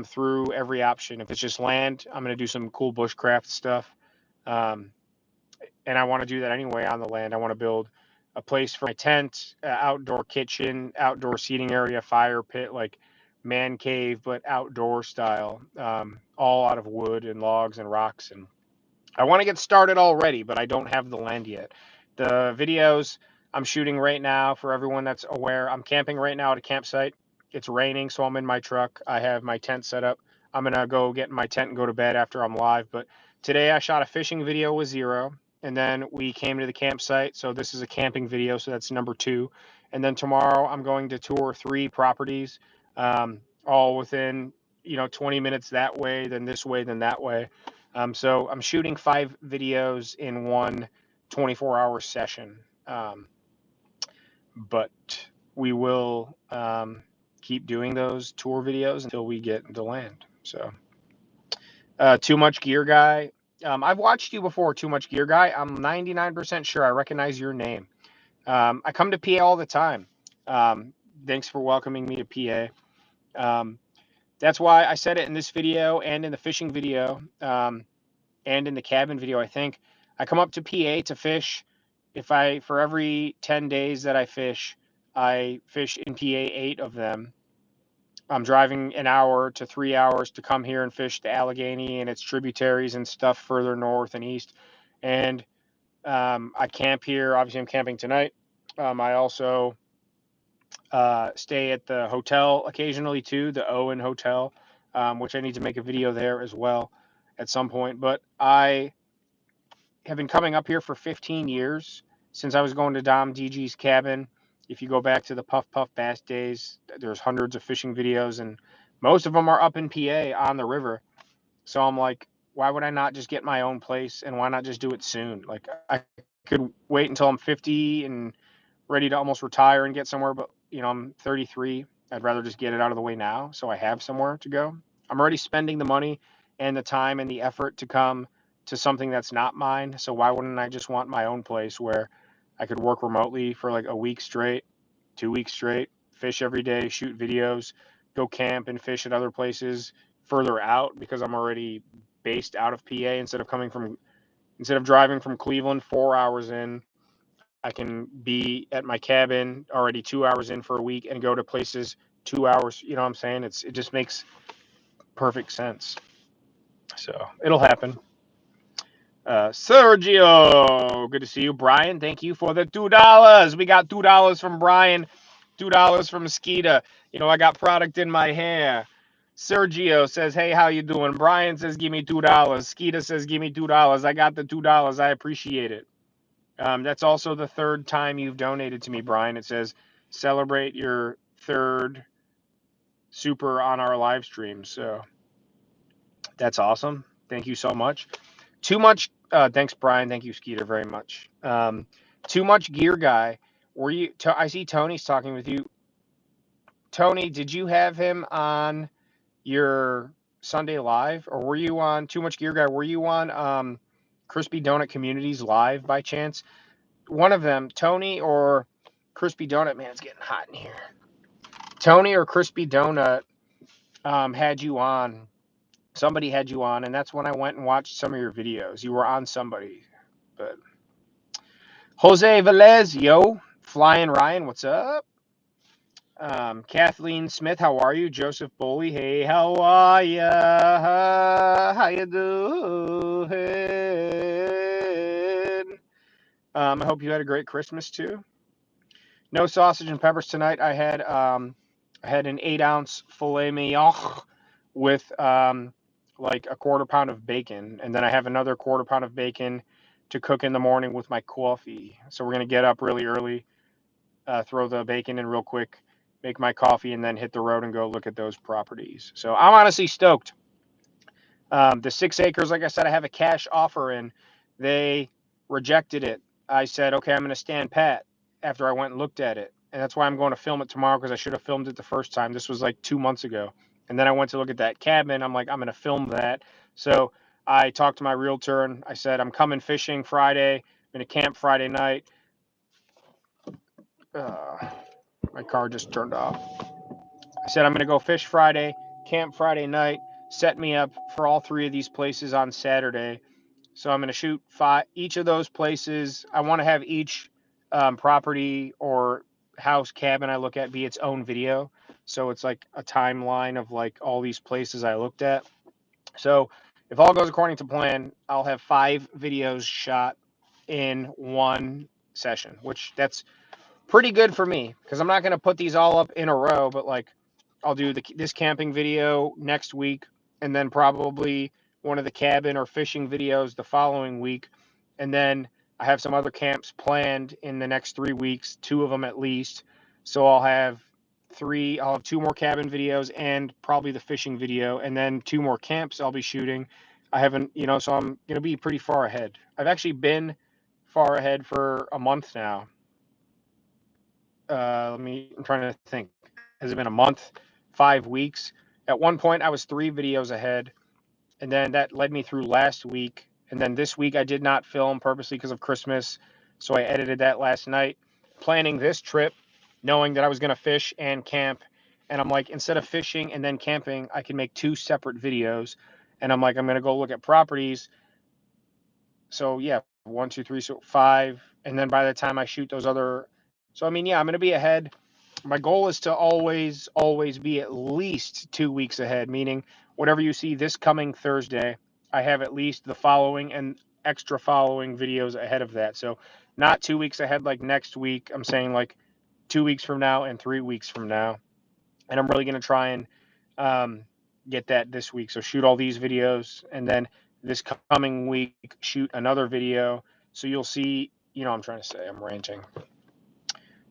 through every option. If it's just land, I'm going to do some cool bushcraft stuff. And I want to do that anyway on the land. I want to build a place for my tent, outdoor kitchen, outdoor seating area, fire pit, like man cave, but outdoor style, all out of wood and logs and rocks. And I want to get started already, but I don't have the land yet. The videos I'm shooting right now, for everyone that's aware, I'm camping right now at a campsite. It's raining, so I'm in my truck. I have my tent set up. I'm going to go get in my tent and go to bed after I'm live. But today I shot a fishing video with Zero, and then we came to the campsite. So this is a camping video, so that's number 2. And then tomorrow I'm going to tour 3 properties, all within 20 minutes that way, then this way, then that way. So I'm shooting 5 videos in one 24-hour session. But we will keep doing those tour videos until we get the land. So, Too Much Gear Guy. I've watched you before, Too Much Gear Guy. I'm 99% sure I recognize your name. I come to PA all the time. Thanks for welcoming me to PA. That's why I said it in this video and in the fishing video. And in the cabin video, I think I come up to PA to fish. For every 10 days that I fish in PA 8 of them. I'm driving an hour to 3 hours to come here and fish the Allegheny and its tributaries and stuff further north and east. And I camp here. Obviously, I'm camping tonight. I also stay at the hotel occasionally too, the Owen Hotel, which I need to make a video there as well at some point. But I have been coming up here for 15 years, since I was going to Dom DG's cabin. If you go back to the Puff Puff Bass days, there's hundreds of fishing videos, and most of them are up in PA on the river. So I'm like, why would I not just get my own place, and why not just do it soon? Like, I could wait until I'm 50 and ready to almost retire and get somewhere, but I'm 33. I'd rather just get it out of the way now so I have somewhere to go. I'm already spending the money and the time and the effort to come to something that's not mine. So why wouldn't I just want my own place where I could work remotely for like a week straight, 2 weeks straight, fish every day, shoot videos, go camp and fish at other places further out, because I'm already based out of PA. Instead of driving from Cleveland 4 hours in, I can be at my cabin already 2 hours in for a week and go to places 2 hours. You know what I'm saying? It just makes perfect sense. So it'll happen. Sergio, good to see you. Brian, thank you for the $2. We got $2 from Brian, $2 from Skeeta. I got product in my hair. Sergio says, hey, how you doing? Brian says, give me $2. Skeeta says, give me $2. I got the $2. I appreciate it. That's also the 3rd time you've donated to me, Brian. It says, celebrate your 3rd super on our live stream. So that's awesome. Thank you so much. Too Much. Thanks, Brian. Thank you, Skeeter, very much. Too Much Gear Guy. I see Tony's talking with you. Tony, did you have him on your Sunday live, or were you on Too Much Gear Guy? Were you on Crispy Donut Communities live by chance? One of them, Tony or Crispy Donut. Man, it's getting hot in here. Tony or Crispy Donut had you on. Somebody had you on, and that's when I went and watched some of your videos. You were on somebody. But Jose Velez, yo. Flying Ryan, what's up? Kathleen Smith, how are you? Joseph Boley, hey, how are ya? How you doing? I hope you had a great Christmas too. No sausage and peppers tonight. I had an 8-ounce filet mignon with like a 1/4 pound of bacon, and then I have another 1/4 pound of bacon to cook in the morning with my coffee. So we're gonna get up really early, throw the bacon in real quick, make my coffee, and then hit the road and go look at those properties. So I'm honestly stoked. The 6 acres, like I said, I have a cash offer in. They rejected it. I said, okay, I'm going to stand pat after I went and looked at it. And that's why I'm going to film it tomorrow, because I should have filmed it the first time. This was like 2 months ago. And then I went to look at that cabin. I'm like, I'm going to film that. So I talked to my realtor and I said, I'm coming fishing Friday. I'm going to camp Friday night. My car just turned off. I said, I'm going to go fish Friday, camp Friday night, set me up for all 3 of these places on Saturday. So I'm going to shoot each of those places. I want to have each property or house cabin I look at be its own video. So it's like a timeline of like all these places I looked at. So if all goes according to plan, I'll have 5 videos shot in one session, which that's pretty good for me because I'm not going to put these all up in a row, but like I'll do this camping video next week and then probably one of the cabin or fishing videos the following week. And then I have some other camps planned in the next 3 weeks, 2 of them at least. So I'll have 2 more cabin videos and probably the fishing video, and then 2 more camps I'll be shooting. I haven't, so I'm going to be pretty far ahead. I've actually been far ahead for a month now. I'm trying to think. Has it been a month, 5 weeks? At one point, I was 3 videos ahead, and then that led me through last week. And then this week, I did not film purposely because of Christmas, so I edited that last night, planning this trip, knowing that I was going to fish and camp. And I'm like, instead of fishing and then camping, I can make 2 separate videos. And I'm like, I'm going to go look at properties. So yeah, 1, 2, 3, so 5. And then by the time I shoot those other, so I mean, yeah, I'm going to be ahead. My goal is to always be at least 2 weeks ahead, meaning whatever you see this coming Thursday, I have at least the following and extra following videos ahead of that. So not 2 weeks ahead like next week. I'm saying like 2 weeks from now and 3 weeks from now. And I'm really going to try and get that this week. So shoot all these videos, and then this coming week, shoot another video. So you'll see, I'm trying to say, I'm ranting.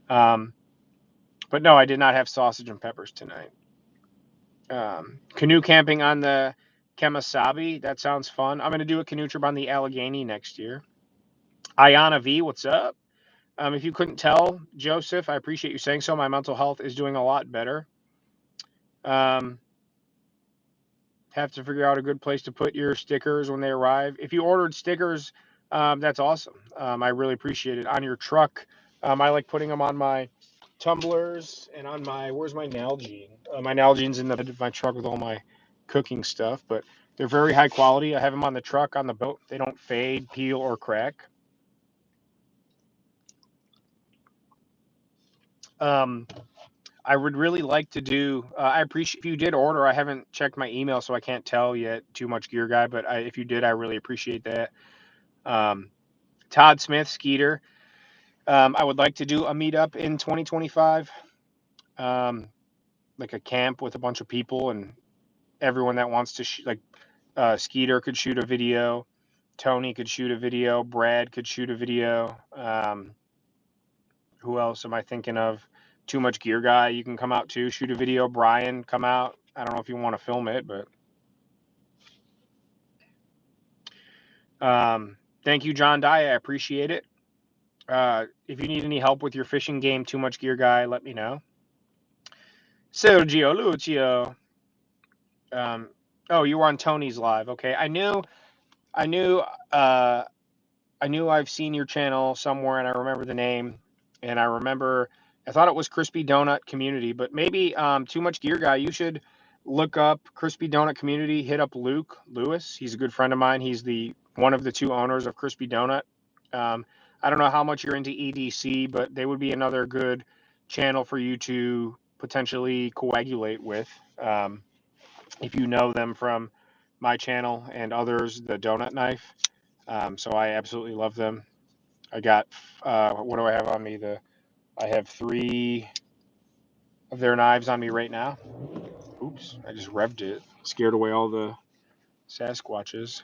But no, I did not have sausage and peppers tonight. Canoe camping on the Kemosabe. That sounds fun. I'm going to do a canoe trip on the Allegheny next year. Ayana V, what's up? If you couldn't tell, Joseph, I appreciate you saying so. My mental health is doing a lot better. Have to figure out a good place to put your stickers when they arrive. If you ordered stickers, that's awesome. I really appreciate it. On your truck, I like putting them on my tumblers and on where's my Nalgene? My Nalgene's in the bed of my truck with all my cooking stuff, but they're very high quality. I have them on the truck, on the boat. They don't fade, peel, or crack. I would really like to do. I appreciate if you did order. I haven't checked my email, so I can't tell yet. Too much gear guy, but if you did, I really appreciate that. Todd Smith, Skeeter. I would like to do a meetup in 2025, like a camp with a bunch of people and everyone that wants to Skeeter could shoot a video, Tony could shoot a video, Brad could shoot a video. Who else am I thinking of? Too Much Gear Guy, you can come out too, shoot a video. Brian, come out. I don't know if you want to film it, but thank you, John Dye. I appreciate it. If you need any help with your fishing game, Too Much Gear Guy, let me know. Sergio Lucio. Oh, you were on Tony's live. Okay, I knew I've seen your channel somewhere, and I remember the name, and I thought it was Crispy Donut Community, but maybe Too Much Gear Guy. You should look up Crispy Donut Community. Hit up Luke Lewis. He's a good friend of mine. He's one of the 2 owners of Crispy Donut. I don't know how much you're into EDC, but they would be another good channel for you to potentially coagulate with. If you know them from my channel and others, the Donut Knife. So I absolutely love them. I got, what do I have on me? I have 3 of their knives on me right now. Oops, I just revved it. Scared away all the Sasquatches.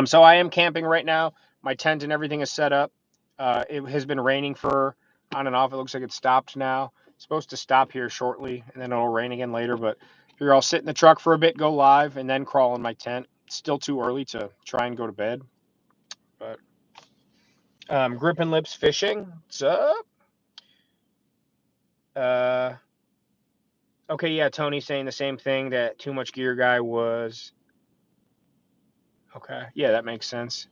So I am camping right now. My tent and everything is set up. It has been raining for on and off. It looks like it stopped now. It's supposed to stop here shortly, and then it'll rain again later. But here, I'll sit in the truck for a bit, go live, and then crawl in my tent. It's still too early to try and go to bed. But Grip and Lips Fishing, what's up? Okay, yeah, Tony's saying the same thing, that Too Much Gear Guy was. Okay, yeah, that makes sense.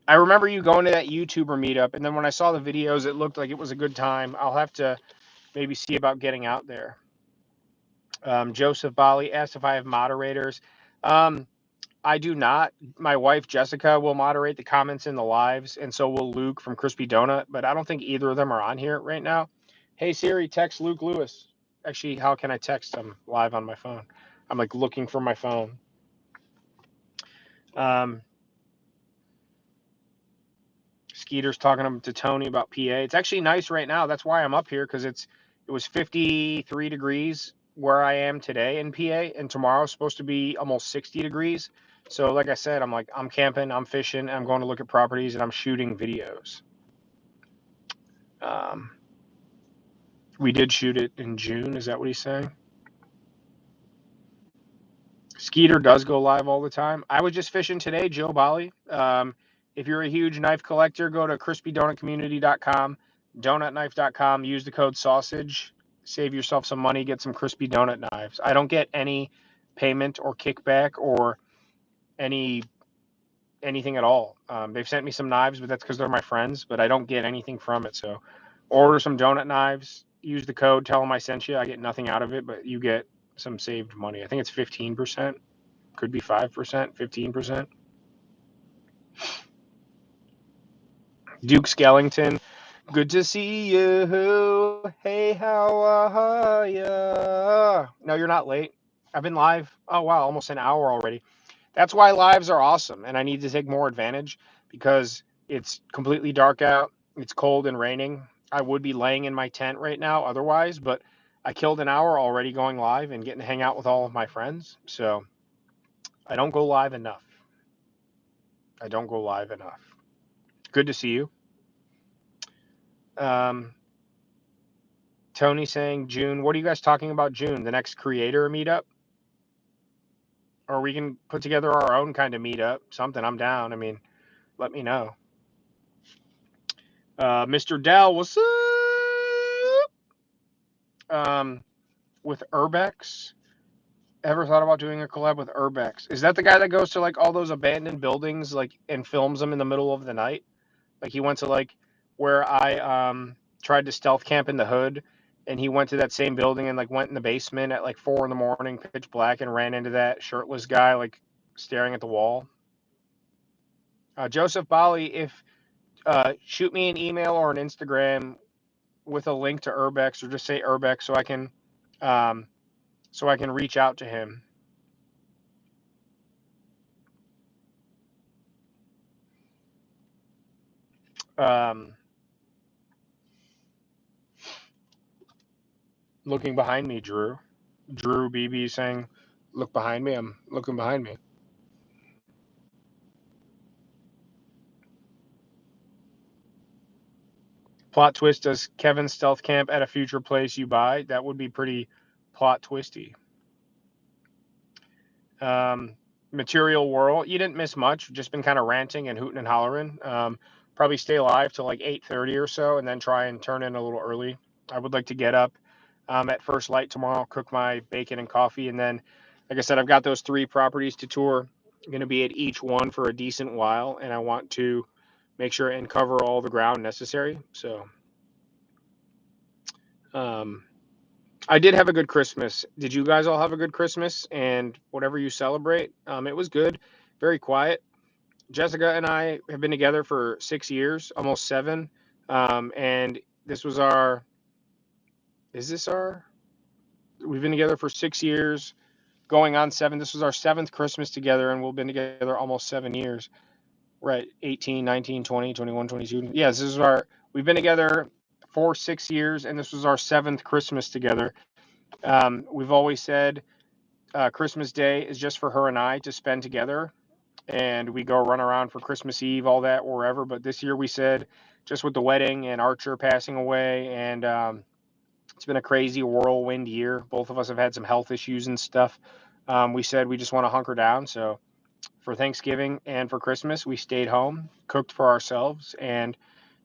I remember you going to that YouTuber meetup, and then when I saw the videos, it looked like it was a good time. I'll have to maybe see about getting out there. Joseph Bali asked if I have moderators. I do not. My wife Jessica will moderate the comments in the lives, and so will Luke from Crispy Donut. But I don't think either of them are on here right now. Hey Siri, text Luke Lewis. Actually, how can I text him live on my phone? I'm like looking for my phone. Skeeter's talking to Tony about PA. It's actually nice right now. That's why I'm up here, because it was 53 degrees where I am today in PA, and tomorrow's supposed to be almost 60 degrees. So like I said, I'm camping, I'm fishing, I'm going to look at properties, and I'm shooting videos. We did shoot it in June. Is that what he's saying? Skeeter does go live all the time. I was just fishing today, Joe Bali. If you're a huge knife collector, go to crispydonutcommunity.com, donutknife.com, use the code sausage, save yourself some money, get some crispy donut knives. I don't get any payment or kickback or anything at all. They've sent me some knives, but that's because they're my friends, but I don't get anything from it. So order some donut knives, use the code, tell them I sent you. I get nothing out of it, but you get some saved money. I think it's 15%. Could be 5%, 15%. Duke Skellington, good to see you. Hey, how are ya? No, you're not late. I've been live. Oh, wow, almost an hour already. That's why lives are awesome, and I need to take more advantage because it's completely dark out. It's cold and raining. I would be laying in my tent right now otherwise, but I killed an hour already going live and getting to hang out with all of my friends. So I don't go live enough. Good to see you. Tony saying June. What are you guys talking about June? The next creator meetup? Or we can put together our own kind of meetup. Something. I'm down. I mean, let me know. Mr. Dell, what's up? With Urbex. Ever thought about doing a collab with Urbex? Is that the guy that goes to like all those abandoned buildings like and films them in the middle of the night? Like he went to like where I tried to stealth camp in the hood, and he went to that same building and like went in the basement at like 4 a.m, pitch black, and ran into that shirtless guy like staring at the wall. Joseph Bali, if shoot me an email or an Instagram with a link to Urbex, or just say Urbex so I can reach out to him. Looking behind me, Drew BB saying, look behind me. I'm looking behind me. Plot twist, does Kevin stealth camp at a future place you buy? That would be pretty plot twisty. Material World, you didn't miss much. Just been kind of ranting and hooting and hollering. Probably stay live till like 8:30 or so, and then try and turn in a little early. I would like to get up at first light tomorrow, cook my bacon and coffee, and then, like I said, I've got those 3 properties to tour. I'm going to be at each one for a decent while, and I want to make sure and cover all the ground necessary. So I did have a good Christmas. Did you guys all have a good Christmas and whatever you celebrate? It was good, very quiet. Jessica and I have been together for 6 years, almost 7. And this was we've been together for 6 years, going on 7. This was our 7th Christmas together, and we've been together almost 7 years. Right, 18, 19, 20, 21, 22. Yes, we've been together for 6 years, and this was our 7th Christmas together. We've always said Christmas Day is just for her and I to spend together, and we go run around for Christmas Eve, all that, wherever. But this year we said, just with the wedding and Archer passing away, and it's been a crazy whirlwind year. Both of us have had some health issues and stuff. We said we just want to hunker down. So for Thanksgiving and for Christmas, we stayed home, cooked for ourselves, and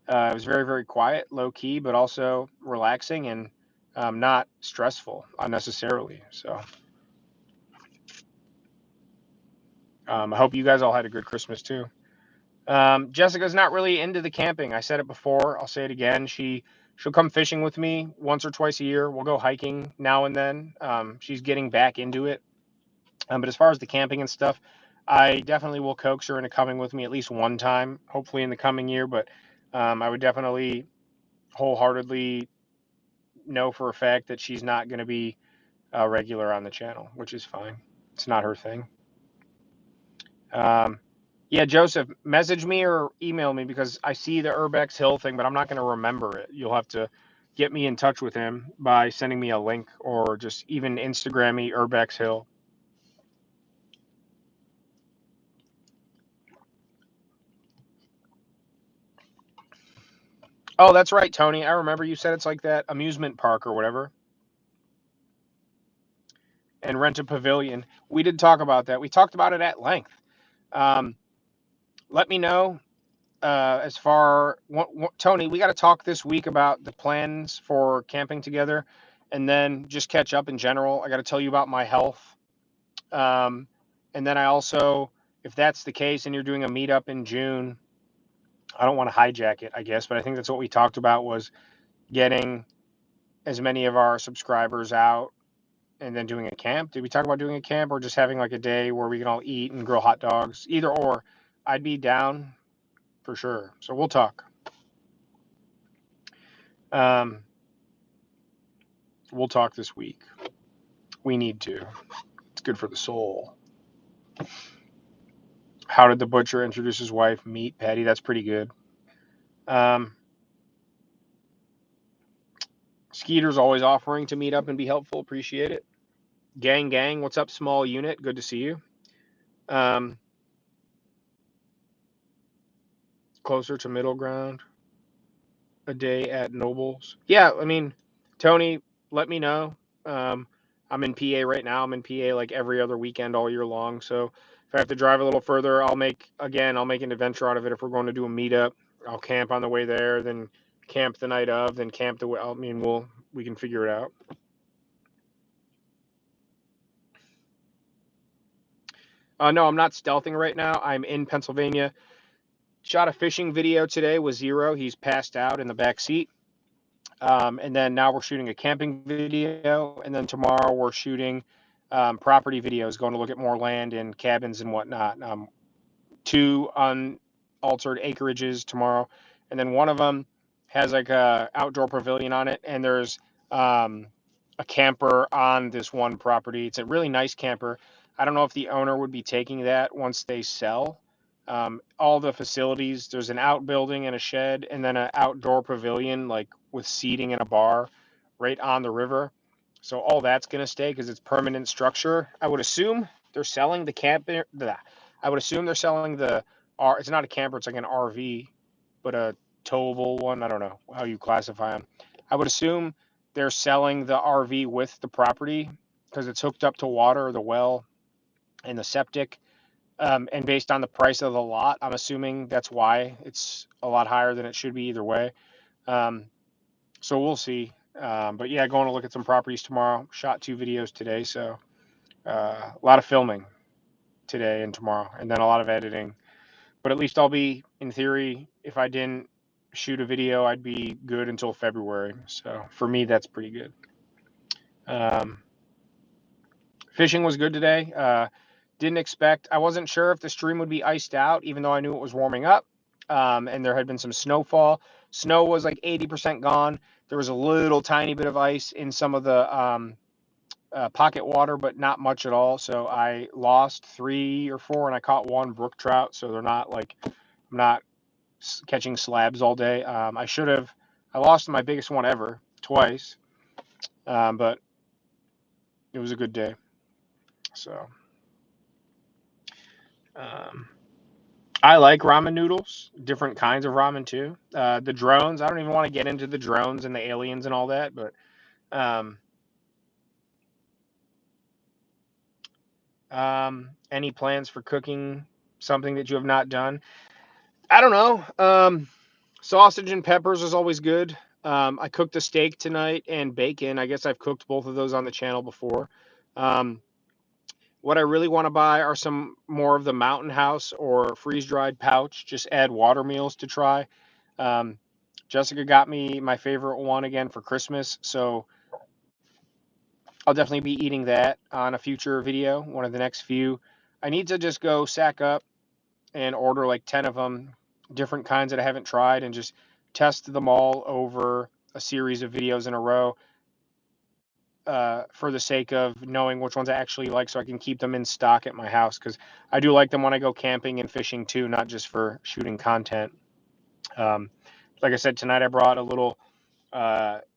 it was very, very quiet, low key, but also relaxing and not stressful unnecessarily. So I hope you guys all had a good Christmas too. Jessica's not really into the camping. I said it before. I'll say it again. She'll come fishing with me once or twice a year. We'll go hiking now and then. She's getting back into it. But as far as the camping and stuff, I definitely will coax her into coming with me at least one time, hopefully in the coming year. But I would definitely wholeheartedly know for a fact that she's not going to be a regular on the channel, which is fine. It's not her thing. Yeah, Joseph, message me or email me because I see the Urbex Hill thing, but I'm not going to remember it. You'll have to get me in touch with him by sending me a link or just even Instagram me Urbex Hill. Oh, that's right, Tony. I remember you said it's like that amusement park or whatever. And rent a pavilion. We did talk about that. We talked about it at length. Um, let me know as far Tony. We got to talk this week about the plans for camping together, and then just catch up in general. I got to tell you about my health, and then I also, if that's the case, and you're doing a meetup in June, I don't want to hijack it, I guess, but I think that's what we talked about was getting as many of our subscribers out and then doing a camp. Did we talk about doing a camp or just having like a day where we can all eat and grill hot dogs? Either or, I'd be down for sure. So we'll talk. Um, we'll talk this week. We need to. It's good for the soul. How did the butcher introduce his wife? Meat Patty. That's pretty good. Skeeter's always offering to meet up and be helpful. Appreciate it. Gang, what's up, small unit? Good to see you. Closer to middle ground. A day at Nobles. Yeah, I mean, Tony, let me know. I'm in PA right now. I'm in PA like every other weekend all year long. So if I have to drive a little further, I'll make an adventure out of it. If we're going to do a meetup, I'll camp on the way there, then camp the night of, then camp the way. I mean, we can figure it out. No, I'm not stealthing right now. I'm in Pennsylvania. Shot a fishing video today with Zero. He's passed out in the back seat. And then now we're shooting a camping video. And then tomorrow we're shooting property videos, going to look at more land and cabins and whatnot. 2 unaltered acreages tomorrow. And then one of them has like a outdoor pavilion on it. And there's a camper on this one property. It's a really nice camper. I don't know if the owner would be taking that once they sell. All the facilities, there's an outbuilding and a shed, and then an outdoor pavilion, like with seating and a bar right on the river. So all that's going to stay because it's permanent structure. I would assume they're selling the camper. I would assume they're selling the R. It's not a camper, it's like an RV, but a towable one. I don't know how you classify them. I would assume they're selling the RV with the property because it's hooked up to water, the well, and the septic. And based on the price of the lot, I'm assuming that's why it's a lot higher than it should be either way. So we'll see. But yeah, going to look at some properties tomorrow. Shot 2 videos today, so a lot of filming today and tomorrow, and then a lot of editing. But at least I'll be, in theory, if I didn't shoot a video, I'd be good until February. So for me, that's pretty good. Fishing was good today. Didn't expect, I wasn't sure if the stream would be iced out, even though I knew it was warming up. And there had been some snowfall. Snow was like 80% gone. There was a little tiny bit of ice in some of the pocket water, but not much at all. So I lost 3 or 4, and I caught 1 brook trout. So they're not like, I'm not catching slabs all day. I lost my biggest one ever twice, but it was a good day. So I like ramen noodles, different kinds of ramen too. The drones, I don't even want to get into the drones and the aliens and all that, but any plans for cooking something that you have not done? I don't know. Sausage and peppers is always good. I cooked a steak tonight and bacon. I guess I've cooked both of those on the channel before. What I really want to buy are some more of the Mountain House or freeze-dried pouch. Just add water meals to try. Jessica got me my favorite one again for Christmas, so I'll definitely be eating that on a future video, one of the next few. I need to just go sack up and order like 10 of them, different kinds that I haven't tried, and just test them all over a series of videos in a row, for the sake of knowing which ones I actually like so I can keep them in stock at my house, because I do like them when I go camping and fishing too, not just for shooting content. Um, like I said, tonight I brought a little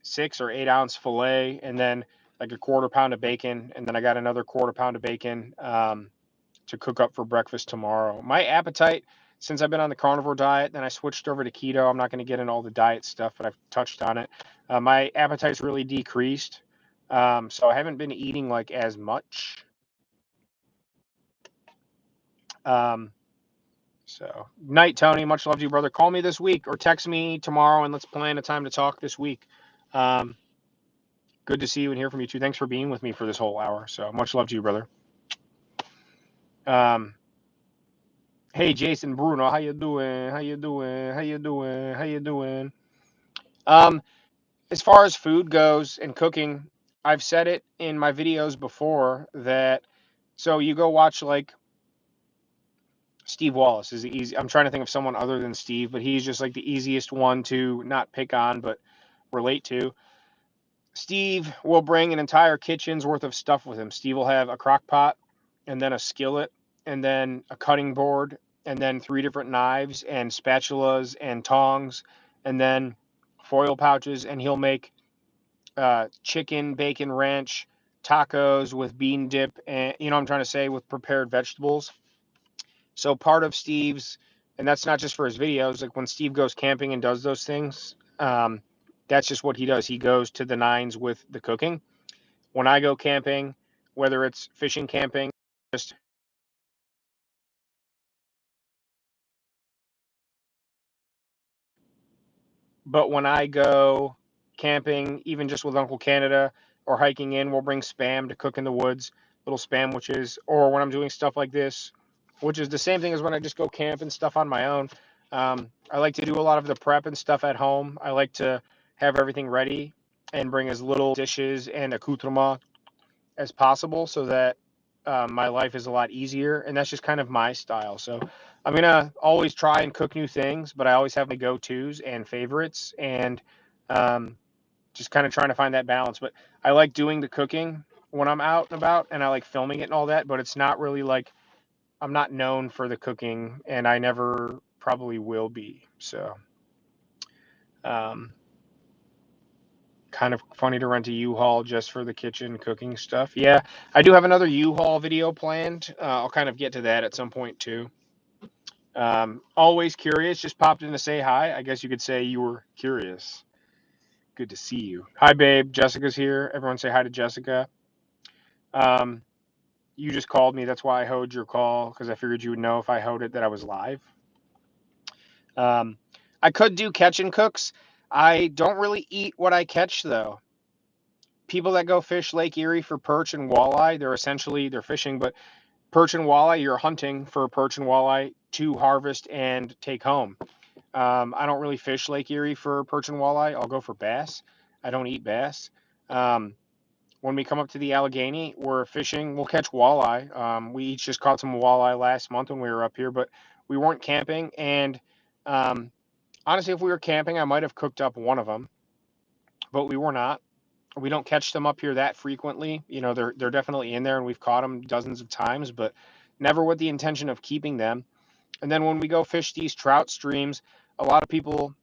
6 or 8 ounce fillet, and then like a quarter-pound of bacon, and then I got another quarter-pound of bacon to cook up for breakfast tomorrow. My appetite, since I've been on the carnivore diet, then I switched over to keto. I'm not going to get into all the diet stuff, but I've touched on it. My appetite's really decreased, so I haven't been eating like as much. Um, so, night, Tony. Much love to you, brother. Call me this week or text me tomorrow, and let's plan a time to talk this week. Um, Good to see you and hear from you too. Thanks for being with me for this whole hour. So much love to you, brother. Um, hey, Jason Bruno, how you doing? How you doing? How you doing? How you doing? Um, as far as food goes and cooking, I've said it in my videos before that. So you go watch like Steve Wallace is the easy. I'm trying to think of someone other than Steve, but he's just like the easiest one to not pick on, but relate to. Steve will bring an entire kitchen's worth of stuff with him. Steve will have a crock pot and then a skillet and then a cutting board and then 3 different knives and spatulas and tongs and then foil pouches, and he'll make chicken bacon ranch tacos with bean dip, and you know what I'm trying to say, with prepared vegetables. So part of Steve's, and that's not just for his videos, like when Steve goes camping and does those things, that's just what he does. He goes to the nines with the cooking. When I go camping, whether it's fishing camping, just but when I go camping, even just with Uncle Canada or hiking in, we'll bring spam to cook in the woods, little spam witches, or when I'm doing stuff like this, which is the same thing as when I just go camp and stuff on my own. I like to do a lot of the prep and stuff at home. I like to have everything ready and bring as little dishes and accoutrement as possible so that my life is a lot easier. And that's just kind of my style. So I'm going to always try and cook new things, but I always have my go tos and favorites, and um, just kind of trying to find that balance. But I like doing the cooking when I'm out and about, and I like filming it and all that, but it's not really like I'm not known for the cooking, and I never probably will be. So, um, kind of funny to rent a U-Haul just for the kitchen cooking stuff. Yeah, I do have another U-Haul video planned. I'll kind of get to that at some point too. Always curious. Just popped in to say hi. I guess you could say you were curious. Good to see you. Hi, babe. Jessica's here. Everyone say hi to Jessica. Um, you just called me. That's why I hoed your call, because I figured you would know if I hoed it that I was live. Um, I could do catch and cooks. I don't really eat what I catch though. People that go fish Lake Erie for perch and walleye, they're fishing, but perch and walleye, you're hunting for perch and walleye to harvest and take home. I don't really fish Lake Erie for perch and walleye. I'll go for bass. I don't eat bass. Um, when we come up to the Allegheny, we're fishing. We'll catch walleye. We each just caught some walleye last month when we were up here, but we weren't camping. And um, honestly, if we were camping, I might have cooked up one of them, but we were not. We don't catch them up here that frequently. You know, they're definitely in there, and we've caught them dozens of times, but never with the intention of keeping them. And then when we go fish these trout streams, a lot of people,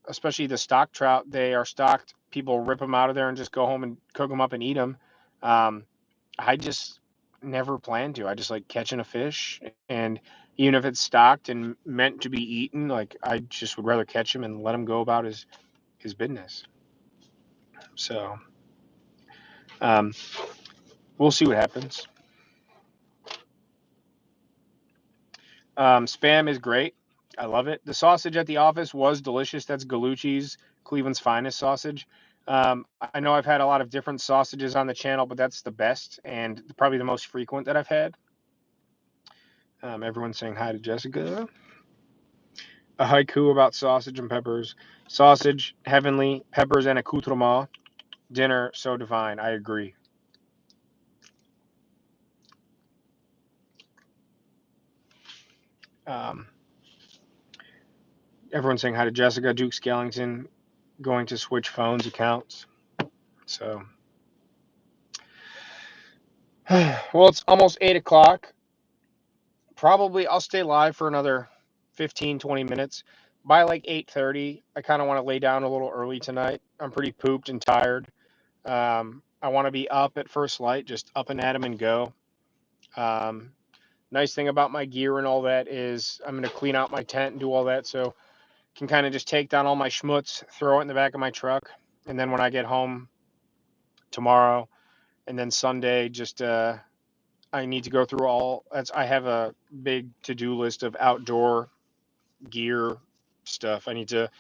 especially the stock trout, they are stocked. People rip them out of there and just go home and cook them up and eat them. Um, I just never plan to. I just like catching a fish, and even if it's stocked and meant to be eaten, like I just would rather catch him and let him go about his business. So um, we'll see what happens. Spam is great. I love it. The sausage at the office was delicious. That's Galucci's, Cleveland's finest sausage. I know I've had a lot of different sausages on the channel, but that's the best and probably the most frequent that I've had. Everyone's saying hi to Jessica. A haiku about sausage and peppers. Sausage, heavenly, peppers and accoutrement. Dinner, so divine. I agree. Um, Everyone's saying hi to Jessica. Duke Skellington going to switch phones accounts. So, well, it's almost 8 o'clock. Probably I'll stay live for another 15, 20 minutes. By like 8:30, I kind of want to lay down a little early tonight. I'm pretty pooped and tired. I want to be up at first light, just up and at 'em and go. Um, nice thing about my gear and all that is I'm going to clean out my tent and do all that, so can kind of just take down all my schmutz, throw it in the back of my truck, and then when I get home tomorrow and then Sunday, just I need to go through all. I have a big to-do list of outdoor gear stuff. I need to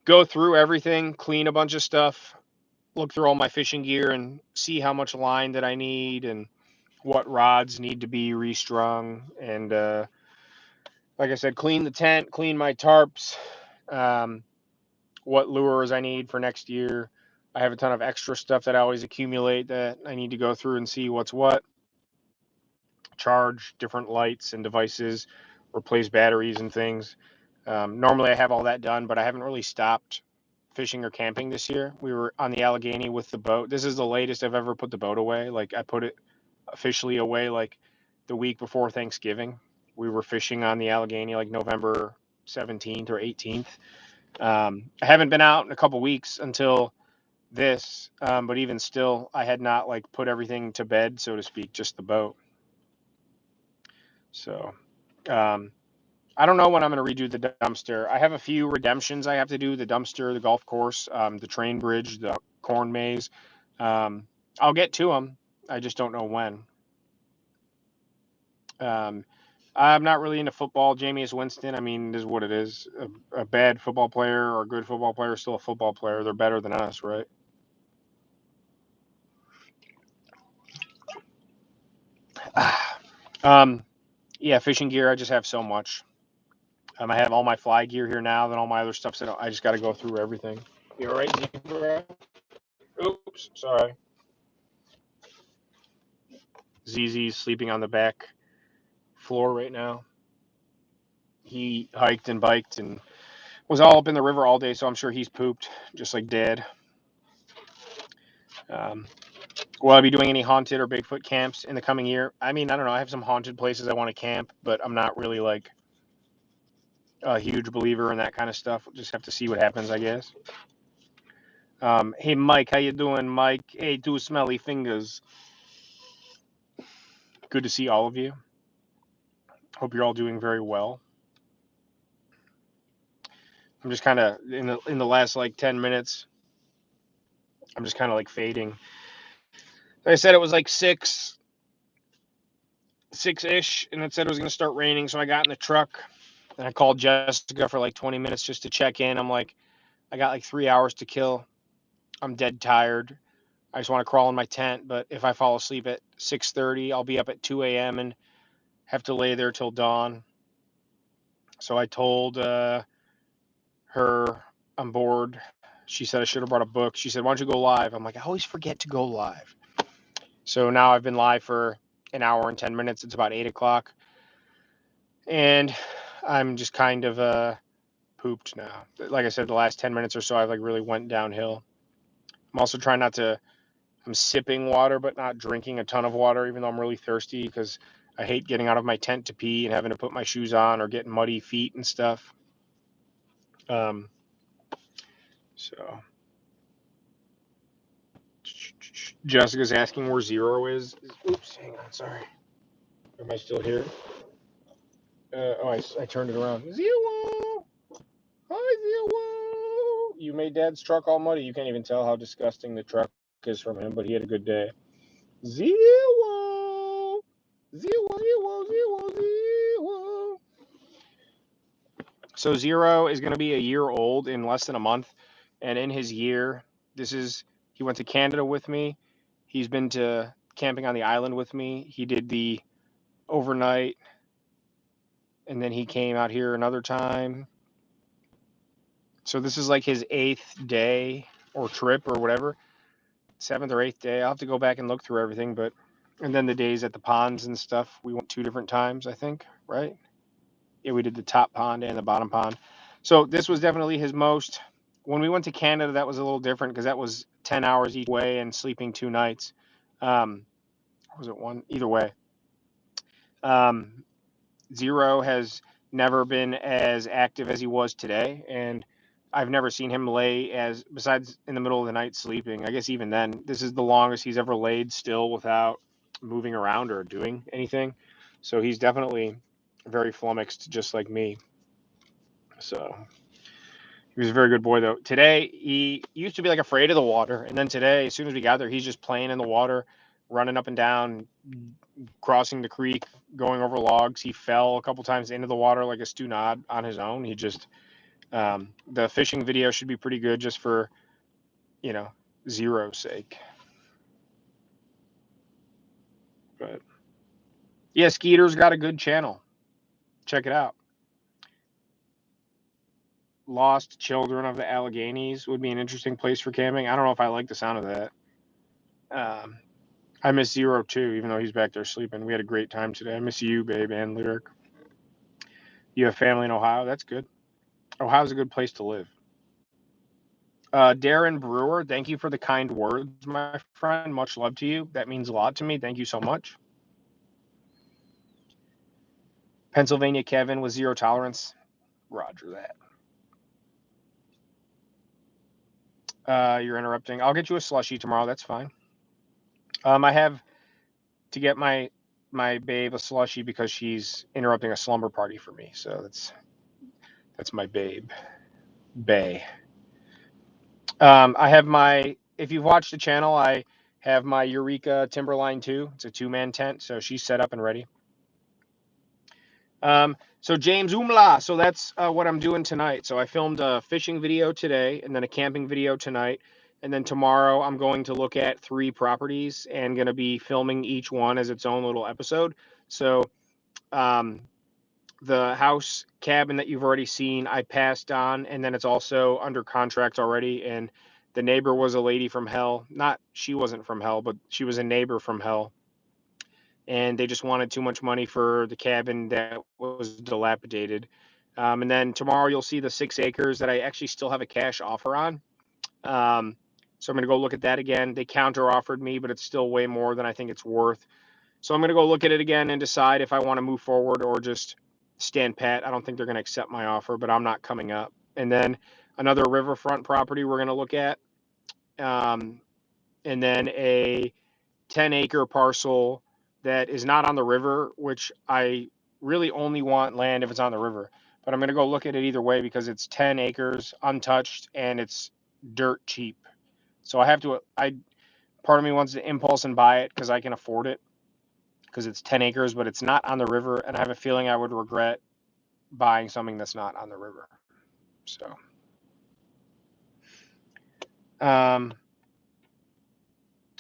go through everything, clean a bunch of stuff, look through all my fishing gear, and see how much line that I need and what rods need to be restrung, and like I said, clean the tent, clean my tarps, um, what lures I need for next year. I have a ton of extra stuff that I always accumulate that I need to go through and see what's what. Charge different lights and devices, replace batteries and things. Normally I have all that done, but I haven't really stopped fishing or camping this year. We were on the Allegheny with the boat. This is the latest I've ever put the boat away. Like I put it officially away like the week before Thanksgiving. We were fishing on the Allegheny like November 17th or 18th. I haven't been out in a couple weeks until this, but even still, I had not like put everything to bed, so to speak, just the boat. So, um, I don't know when I'm going to redo the dumpster. I have a few redemptions I have to do: the dumpster, the golf course, the train bridge, the corn maze. I'll get to them. I just don't know when. Um, I'm not really into football. Jameis Winston, I mean, this is what it is. A bad football player or a good football player is still a football player. They're better than us, right? um, yeah, fishing gear. I just have so much. I have all my fly gear here now, then all my other stuff. So I just got to go through everything. You all right, Zebra? Oops, sorry. ZZ's sleeping on the back floor right now. He hiked and biked and was all up in the river all day, so I'm sure he's pooped, just like Dad. Um, will I be doing any haunted or Bigfoot camps in the coming year? I mean, I don't know. I have some haunted places I want to camp, but I'm not really like a huge believer in that kind of stuff. We'll just have to see what happens, I guess. Hey, Mike, how you doing, Mike? Hey, two smelly fingers. Good to see all of you. Hope you're all doing very well. I'm just kind of in the last like 10 minutes. I'm just kind of like fading. Like I said, it was like six-ish, and it said it was going to start raining, so I got in the truck and I called Jessica for like 20 minutes just to check in. I'm like, I got like 3 hours to kill. I'm dead tired. I just want to crawl in my tent, but if I fall asleep at 6:30, I'll be up at 2 a.m. and have to lay there till dawn. So I told her I'm bored. She said I should have brought a book. She said, why don't you go live? I'm like, I always forget to go live. So now I've been live for an hour and 10 minutes. It's about 8 o'clock. And I'm just kind of pooped now. Like I said, the last 10 minutes or so, I've like really went downhill. I'm also trying not to, I'm sipping water, but not drinking a ton of water, even though I'm really thirsty because I hate getting out of my tent to pee and having to put my shoes on or getting muddy feet and stuff. So Jessica's asking where Zero is. Oops, hang on, sorry. Am I still here? I turned it around. Zero! Hi, Zero! You made Dad's truck all muddy. You can't even tell how disgusting the truck is from him, but he had a good day. Zero! Zero, zero, zero, zero. So Zero is going to be a year old in less than a month. And in his year, he went to Canada with me. He's been to camping on the island with me. He did the overnight, and then he came out here another time. So this is like his 8th day or trip or whatever, 7th or 8th day. I'll have to go back and look through everything, and then the days at the ponds and stuff, we went 2 different times, I think, right? Yeah, we did the top pond and the bottom pond. So this was definitely his most. When we went to Canada, that was a little different because that was 10 hours each way and sleeping 2 nights. Was it one? Either way. Um, Zero has never been as active as he was today, and I've never seen him lay as besides in the middle of the night sleeping. I guess even then, this is the longest he's ever laid still without moving around or doing anything. So he's definitely very flummoxed, just like me. So he was a very good boy, though. Today, he used to be like afraid of the water, and then today, as soon as we got there, he's just playing in the water, running up and down, crossing the creek, going over logs. He fell a couple times into the water like a stunad on his own. He just the fishing video should be pretty good just for Zero's sake. But yeah, Skeeter's got a good channel. Check it out. Lost Children of the Alleghenies would be an interesting place for camping. I don't know if I like the sound of that. I miss Zero too, even though he's back there sleeping. We had a great time today. I miss you, babe, and Lyric. You have family in Ohio? That's good. Ohio's a good place to live. Darren Brewer, thank you for the kind words, my friend. Much love to you. That means a lot to me. Thank you so much. Pennsylvania Kevin with zero tolerance. Roger that. You're interrupting. I'll get you a slushie tomorrow. That's fine. I have to get my babe a slushie because she's interrupting a slumber party for me. So that's my babe. Bay. I have my. If you've watched the channel, I have my Eureka Timberline 2. It's a 2-man tent, so she's set up and ready. So James Umla. So that's what I'm doing tonight. So I filmed a fishing video today, and then a camping video tonight, and then tomorrow I'm going to look at 3 properties and going to be filming each one as its own little episode. So the house cabin that you've already seen, I passed on, and then it's also under contract already. And the neighbor was a lady from hell. Not she wasn't from hell, but she was a neighbor from hell. And they just wanted too much money for the cabin that was dilapidated. And then tomorrow you'll see the 6 acres that I actually still have a cash offer on. So I'm going to go look at that again. They counter offered me, but it's still way more than I think it's worth. So I'm going to go look at it again and decide if I want to move forward or just stand pat. I don't think they're going to accept my offer, but I'm not coming up. And then another riverfront property we're going to look at. And then a 10-acre parcel that is not on the river, which I really only want land if it's on the river. But I'm going to go look at it either way because it's 10 acres untouched and it's dirt cheap. So part of me wants to impulse and buy it because I can afford it because it's 10 acres, but it's not on the river. And I have a feeling I would regret buying something that's not on the river. So,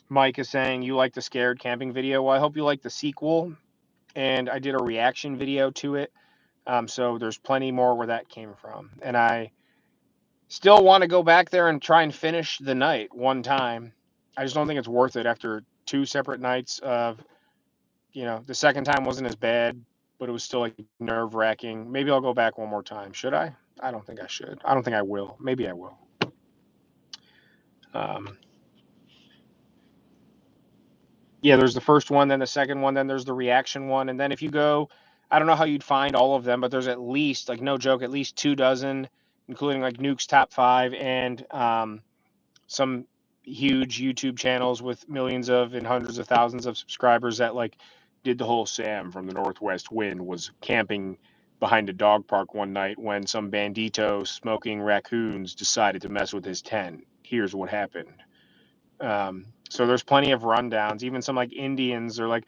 Mike is saying you like the scared camping video. Well, I hope you like the sequel. And I did a reaction video to it. So there's plenty more where that came from. And I still want to go back there and try and finish the night one time. I just don't think it's worth it after 2 separate nights of, the second time wasn't as bad, but it was still like nerve wracking. Maybe I'll go back one more time. Should I? I don't think I should. I don't think I will. Maybe I will. Yeah, there's the first one, then the second one, then there's the reaction one. And then if you go, I don't know how you'd find all of them, but there's at least, like no joke, at least 2 dozen, including like Nuke's Top 5 and some huge YouTube channels with millions of and hundreds of thousands of subscribers that like did the whole Sam from the Northwest Wind was camping behind a dog park one night when some bandito smoking raccoons decided to mess with his tent. Here's what happened. So there's plenty of rundowns. Even some like Indians are like,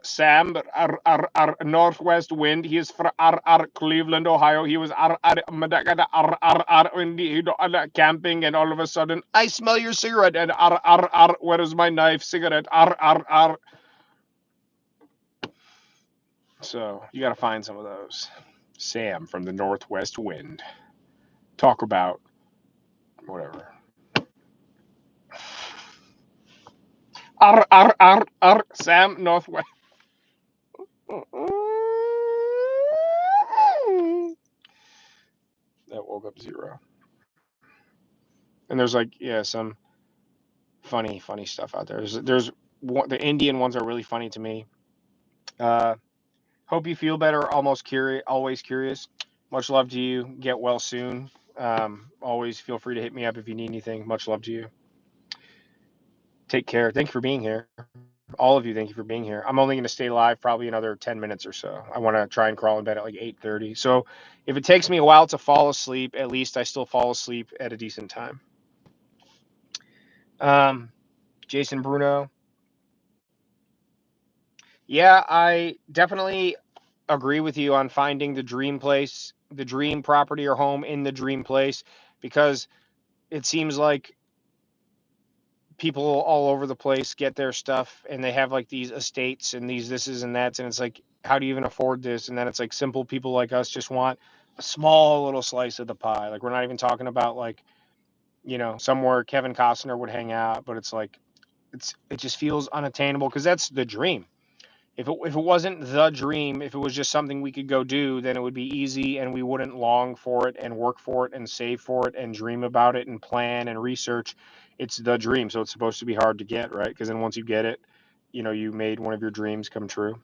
Sam, our Northwest Wind. He is from Cleveland, Ohio. He was camping, and all of a sudden, I smell your cigarette. And where is my knife? Cigarette. So you got to find some of those. Sam from the Northwest Wind. Talk about whatever. Sam Northwest. woke up 0. And there's like, yeah, some funny stuff out there. There's one, the Indian ones are really funny to me. Hope you feel better. Almost curious, always curious. Much love to you. Get well soon. Always feel free to hit me up if you need anything. Much love to you. Take care. Thank you for being here. All of you, thank you for being here. I'm only going to stay live probably another 10 minutes or so. I want to try and crawl in bed at like 8:30. So if it takes me a while to fall asleep, at least I still fall asleep at a decent time. Jason Bruno. Yeah, I definitely agree with you on finding the dream place, the dream property or home in the dream place, because it seems like people all over the place get their stuff and they have like these estates and these thises and that's, and it's like, how do you even afford this? And then it's like simple people like us just want a small little slice of the pie. Like we're not even talking about like, somewhere Kevin Costner would hang out, but it's like it just feels unattainable because that's the dream. If it wasn't the dream, if it was just something we could go do, then it would be easy and we wouldn't long for it and work for it and save for it and dream about it and plan and research. It's the dream, so it's supposed to be hard to get, right? Because then once you get it, you made one of your dreams come true.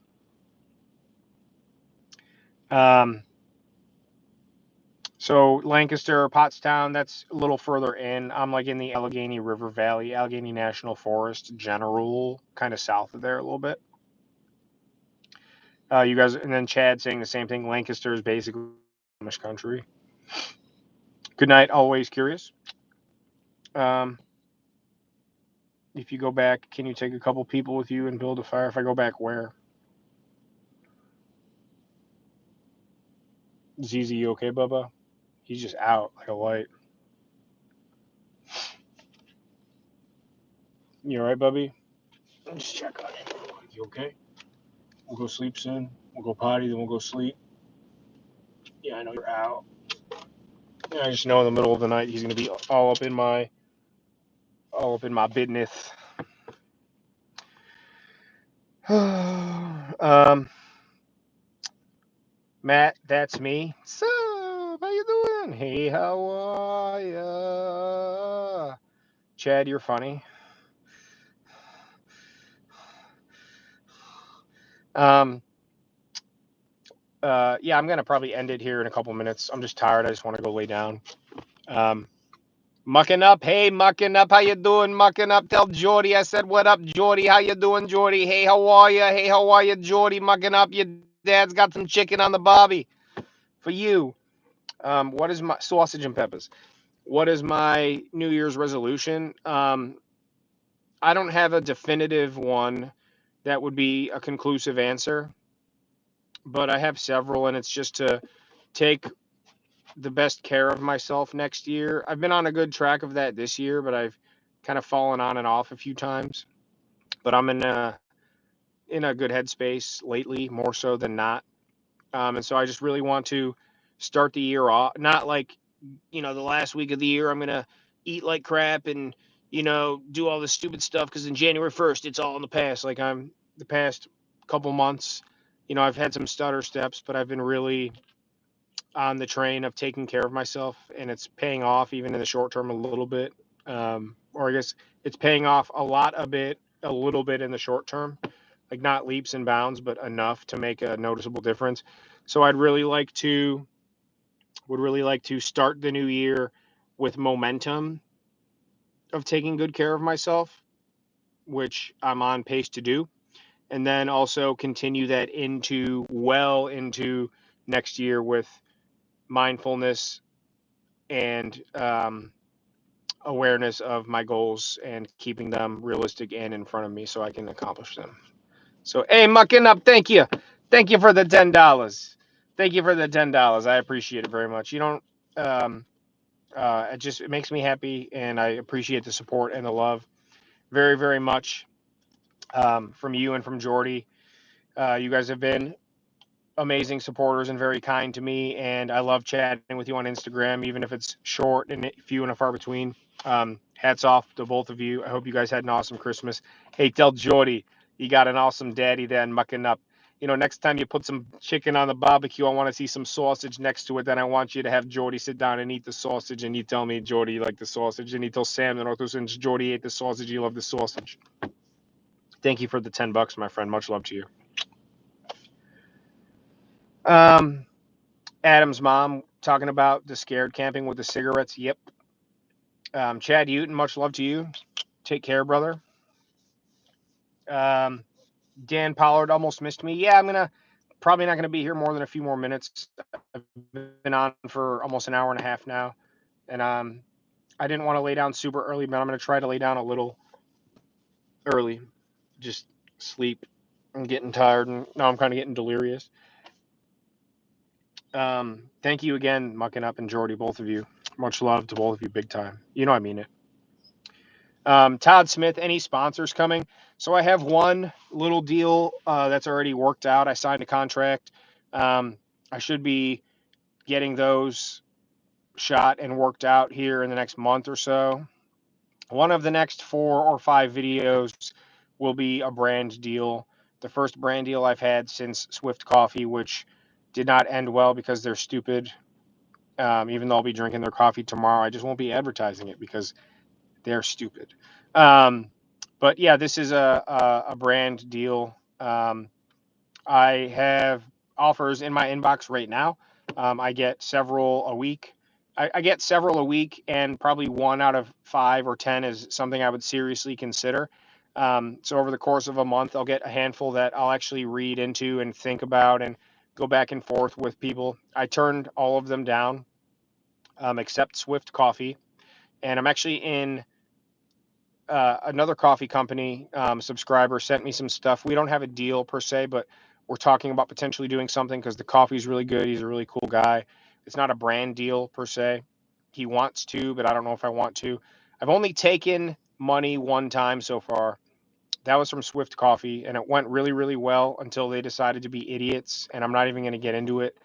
So Lancaster, Pottstown, that's a little further in. I'm like in the Allegheny River Valley, Allegheny National Forest, general, kind of south of there a little bit. You guys, and then Chad saying the same thing. Lancaster is basically Amish country. Good night. Always curious. If you go back, can you take a couple people with you and build a fire? If I go back, where? ZZ, you okay, Bubba? He's just out like a light. You all right, Bubby? Just check on you. You okay? We'll go sleep soon. We'll go potty, then we'll go sleep. Yeah, I know you're out. Yeah, I just know in the middle of the night he's gonna be all up in my business. Matt, that's me. So, how you doing? Hey, how are ya? Chad, you're funny. Yeah, I'm gonna probably end it here in a couple minutes. I'm just tired. I just want to go lay down. Mucking up. Hey, mucking up. How you doing? Mucking up. Tell Jordy I said, what up, Jordy? How you doing, Jordy? Hey, how are you? Hey, how are you, Jordy? Mucking up. Your dad's got some chicken on the barbie for you. What is my sausage and peppers? What is my New Year's resolution? I don't have a definitive one that would be a conclusive answer, but I have several, and it's just to take the best care of myself next year. I've been on a good track of that this year, but I've kind of fallen on and off a few times. But I'm in a good headspace lately, more so than not. And so I just really want to start the year off, not like, the last week of the year, I'm going to eat like crap and, do all this stupid stuff because in January 1st, it's all in the past. Like the past couple months, I've had some stutter steps, but I've been really on the train of taking care of myself, and it's paying off even in the short term a little bit. Or I guess it's paying off a little bit in the short term, like not leaps and bounds, but enough to make a noticeable difference. So would really like to start the new year with momentum of taking good care of myself, which I'm on pace to do, and then also continue that into next year with mindfulness and awareness of my goals and keeping them realistic and in front of me so I can accomplish them. So, hey, mucking up, thank you for the $10. Thank you for the $10. I appreciate it very much. It makes me happy, and I appreciate the support and the love very, very much from you and from Jordy. You guys have been amazing supporters and very kind to me, and I love chatting with you on Instagram, even if it's short and few and far between. Hats off to both of you. I hope you guys had an awesome Christmas. Hey, tell Jordy you got an awesome daddy then, mucking up. next time you put some chicken on the barbecue, I want to see some sausage next to it. Then I want you to have Jordy sit down and eat the sausage, and you tell me, Jordy, you like the sausage, and he tells Sam and since Jordy ate the sausage, you love the sausage. Thank you for the $10, my friend. Much love to you. Adam's mom talking about the scared camping with the cigarettes. Yep. Chad Houghton, much love to you. Take care, brother. Dan Pollard almost missed me. Yeah, I'm probably not gonna be here more than a few more minutes. I've been on for almost an hour and a half now, and I didn't want to lay down super early, but I'm gonna try to lay down a little early. Just sleep. I'm getting tired, and now I'm kind of getting delirious. Thank you again, Mucking Up and Jordy, both of you. Much love to both of you, big time. You know I mean it. Todd Smith, any sponsors coming? So I have one little deal that's already worked out. I signed a contract. I should be getting those shot and worked out here in the next month or so. One of the next 4 or 5 videos will be a brand deal. The first brand deal I've had since Swift Coffee, which did not end well because they're stupid. Even though I'll be drinking their coffee tomorrow, I just won't be advertising it because they're stupid. But yeah, this is a brand deal. I have offers in my inbox right now. I get several a week. I get several a week, and probably 1 out of 5 or 10 is something I would seriously consider. So over the course of a month, I'll get a handful that I'll actually read into and think about and go back and forth with people. I turned all of them down, except Swift Coffee, and I'm actually in another coffee company subscriber sent me some stuff. We don't have a deal per se, but we're talking about potentially doing something because the coffee's really good. He's a really cool guy. It's not a brand deal per se. He wants to, but I don't know if I want to. I've only taken money one time so far. That was from Swift Coffee, and it went really, really well until they decided to be idiots. And I'm not even going to get into it.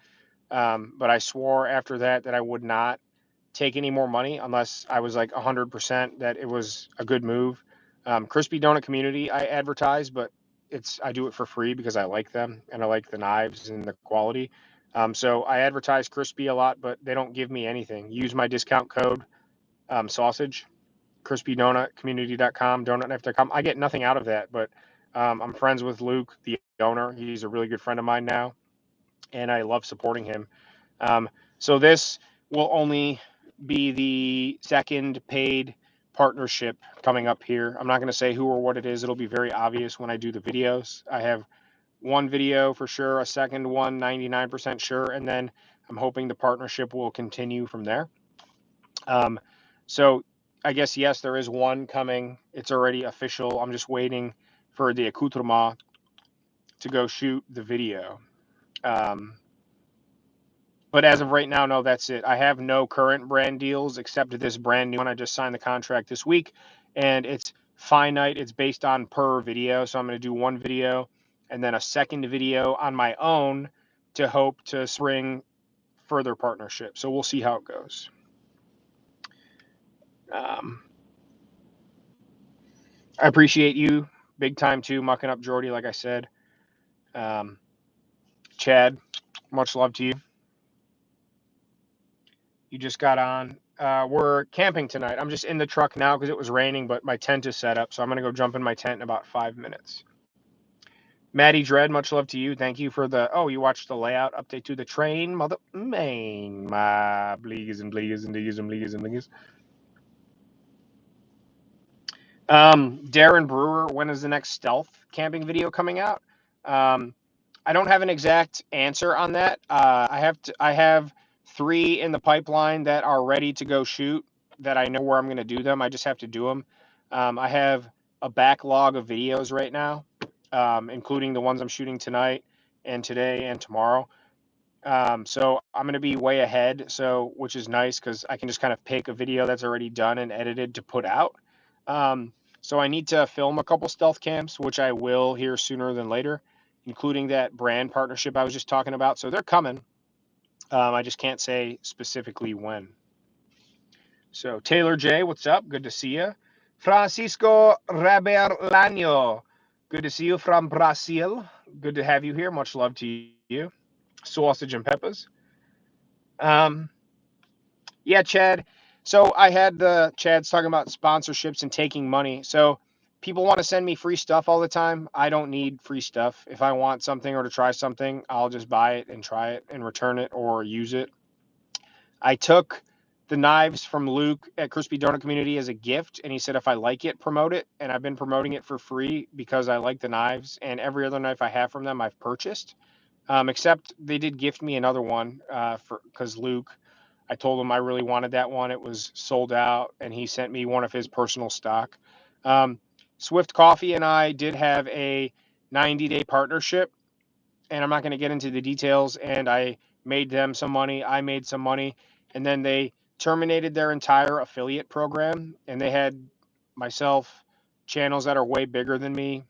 But I swore after that I would not take any more money unless I was like 100% that it was a good move. Crispy Donut Community, I advertise, but I do it for free because I like them and I like the knives and the quality. So I advertise Crispy a lot, but they don't give me anything. Use my discount code sausage, crispydonutcommunity.com, donutknife.com. I get nothing out of that, but I'm friends with Luke, the owner. He's a really good friend of mine now, and I love supporting him. So this will only be the second paid partnership coming up here. I'm not going to say who or what it is. It'll be very obvious when I do the videos. I have one video for sure, a second one, 99% sure, and then I'm hoping the partnership will continue from there. So I guess, yes, there is one coming. It's already official. I'm just waiting for the accoutrement to go shoot the video. But as of right now, no, that's it. I have no current brand deals except this brand new one. I just signed the contract this week, and it's finite. It's based on per video. So I'm going to do one video and then a second video on my own to hope to spring further partnership. So we'll see how it goes. I appreciate you big time too, Mucking Up Jordy, like I said. Chad, much love to you. You just got on. We're camping tonight. I'm just in the truck now because it was raining, but my tent is set up, so I'm going to go jump in my tent in about 5 minutes. Maddie Dread, much love to you. Thank you for you watched the layout update to the train, mother main, my bleegas and bleegas and bleegas and bleegas and bleegas. Darren Brewer, when is the next stealth camping video coming out? I don't have an exact answer on that. I have 3 in the pipeline that are ready to go shoot that I know where I'm going to do them. I just have to do them. I have a backlog of videos right now, including the ones I'm shooting tonight and today and tomorrow. So I'm going to be way ahead, which is nice because I can just kind of pick a video that's already done and edited to put out. So I need to film a couple stealth camps, which I will here sooner than later, including that brand partnership I was just talking about. So they're coming. I just can't say specifically when. So Taylor J, what's up? Good to see you. Francisco Raberlano, good to see you from Brazil. good to have you here. Much love to you. Sausage and peppers. Um, yeah, Chad. So I had the Chad's talking about sponsorships and taking money. So people want to send me free stuff all the time. I don't need free stuff. If I want something or to try something, I'll just buy it and try it and return it or use it. I took the knives from Luke at Crispy Donut Community as a gift, and he said if I like it, promote it. And I've been promoting it for free because I like the knives, and every other knife I have from them I've purchased. Except they did gift me another one for because Luke, I told him I really wanted that one. It was sold out, and he sent me one of his personal stock. Um, Swift Coffee and I did have a 90-day partnership, and I'm not going to get into the details. And I made them some money. I made some money, and then they terminated their entire affiliate program, and they had myself channels that are way bigger than me,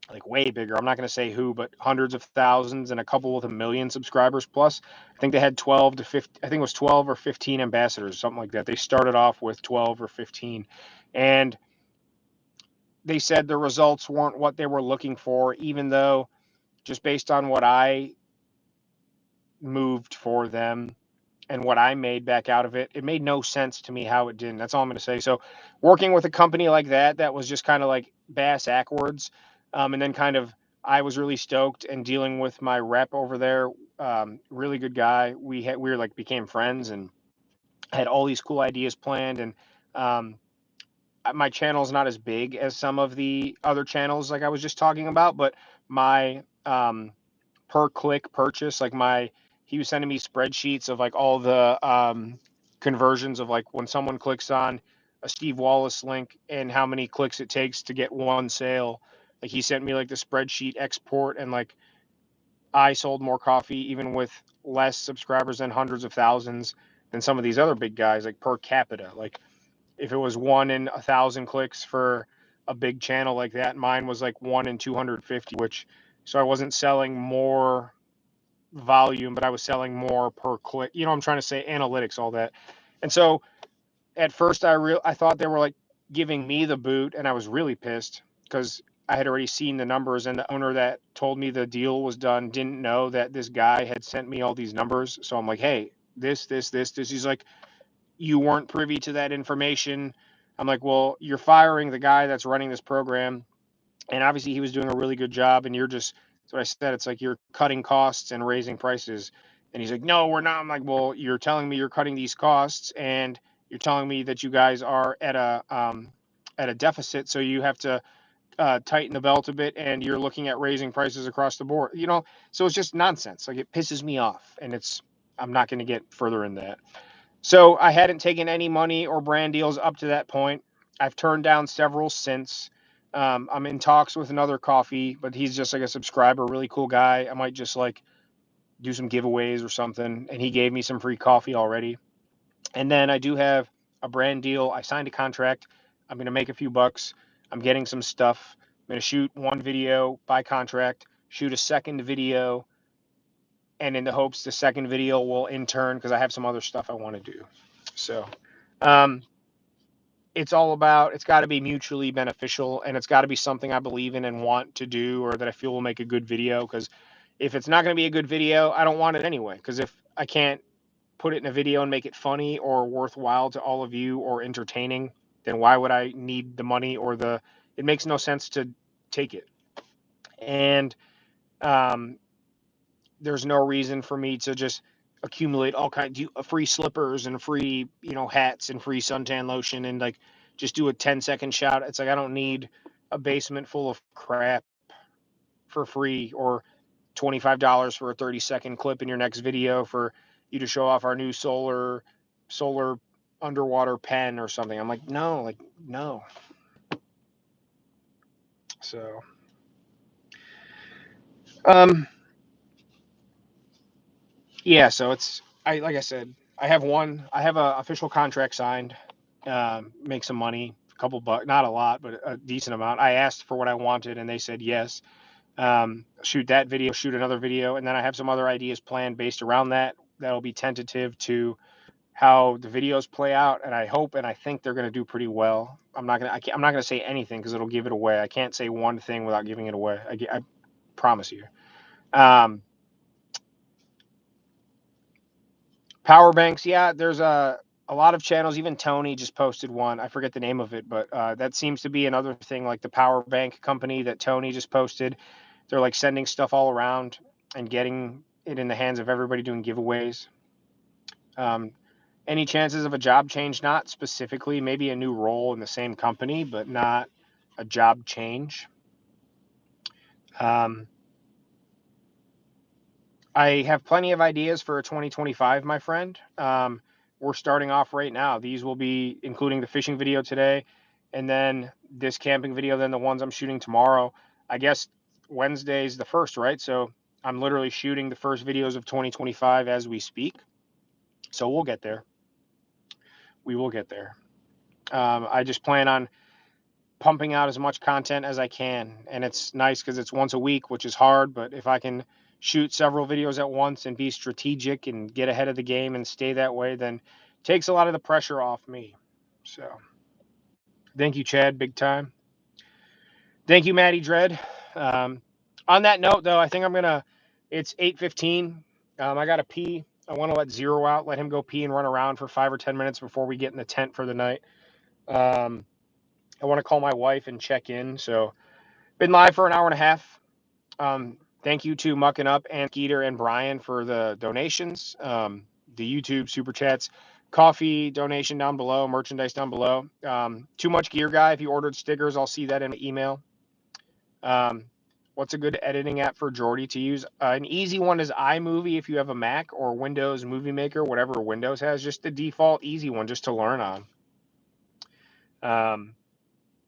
like way bigger. I'm not going to say who, but hundreds of thousands and a couple with a million subscribers plus. I think they had 12 to 15. I think it was 12 or 15 ambassadors, something like that. They started off with 12 or 15, and they said the results weren't what they were looking for, even though just based on what I moved for them and what I made back out of it, it made no sense to me how it didn't. That's all I'm going to say. So, working with a company like that was just kind of like bass backwards, and then kind of I was really stoked and dealing with my rep over there, really good guy. We were like became friends and had all these cool ideas planned. And um, my channel is not as big as some of the other channels like I was just talking about, but my per click purchase, like he was sending me spreadsheets of like all the conversions of like when someone clicks on a Steve Wallace link and how many clicks it takes to get one sale. Like he sent me like the spreadsheet export, and like I sold more coffee even with less subscribers and hundreds of thousands than some of these other big guys, like per capita. Like if it was 1 in 1,000 clicks for a big channel like that, mine was like 1 in 250, which so I wasn't selling more volume, but I was selling more per click. You know, I'm trying to say analytics, all that. And so at first I thought they were like giving me the boot, and I was really pissed because I had already seen the numbers, and the owner that told me the deal was done didn't know that this guy had sent me all these numbers. So I'm like, hey, this. He's like, you weren't privy to that information. I'm like, well, you're firing the guy that's running this program, and obviously he was doing a really good job, and you're just, that's what I said, it's like you're cutting costs and raising prices. And he's like, no, we're not. I'm like, well, you're telling me you're cutting these costs, and you're telling me that you guys are at a deficit, so you have to tighten the belt a bit, and you're looking at raising prices across the board, you know. So it's just nonsense. Like, it pisses me off, and I'm not going to get further in that. So I hadn't taken any money or brand deals up to that point. I've turned down several since. I'm in talks with another coffee, but he's just like a subscriber, really cool guy. I might just like do some giveaways or something. And he gave me some free coffee already. And then I do have a brand deal. I signed a contract. I'm going to make a few bucks. I'm getting some stuff. I'm going to shoot one video by contract, shoot a second video, and in the hopes the second video will in turn, because I have some other stuff I want to do. So um, it's all about, it's got to be mutually beneficial, and it's got to be something I believe in and want to do, or that I feel will make a good video. Because if it's not going to be a good video, I don't want it anyway. Because if I can't put it in a video and make it funny or worthwhile to all of you or entertaining, then why would I need the money or it makes no sense to take it. And um, there's no reason for me to just accumulate all kinds of free slippers and free, hats and free suntan lotion and like just do a 10-second shout. It's like I don't need a basement full of crap for free, or $25 for a 30-second clip in your next video for you to show off our new solar underwater pen or something. I'm like, no. So um yeah, so like I said, I have a official contract signed, make some money, a couple bucks, not a lot, but a decent amount. I asked for what I wanted, and they said yes. Shoot that video, shoot another video, and then I have some other ideas planned based around that. That'll be tentative to how the videos play out, and I hope and I think they're going to do pretty well. I'm not going to say anything because it'll give it away. I can't say one thing without giving it away. Promise you. Um, Power banks, yeah, there's a lot of channels. Even Tony just posted one. I forget the name of it, but that seems to be another thing. Like the power bank company that Tony just posted, they're like sending stuff all around and getting it in the hands of everybody doing giveaways. Um, any chances of a job change? Not specifically. Maybe a new role in the same company, but not a job change. Um, I have plenty of ideas for 2025, my friend. We're starting off right now. These will be including the fishing video today, and then this camping video, then the ones I'm shooting tomorrow. I guess Wednesday's the first, right? So I'm literally shooting the first videos of 2025 as we speak. So we'll get there. We will get there. I just plan on pumping out as much content as I can. And it's nice because it's once a week, which is hard. But if I can shoot several videos at once and be strategic and get ahead of the game and stay that way, then it takes a lot of the pressure off me. So thank you, Chad, big time. Thank you, Maddie Dread. Um, on that note, though, I think I'm gonna. It's 8:15. I gotta pee. I want to let Zero out, let him go pee and run around for 5 or 10 minutes before we get in the tent for the night. Um, I want to call my wife and check in. So been live for an hour and a half. Thank you to Mucking Up and Skeeter and Brian for the donations, the YouTube super chats, coffee donation down below, merchandise down below. Too Much Gear Guy, if you ordered stickers, I'll see that in the email. What's a good editing app for Jordy to use? An easy one is iMovie if you have a Mac, or Windows Movie Maker, whatever Windows has. Just the default easy one just to learn on.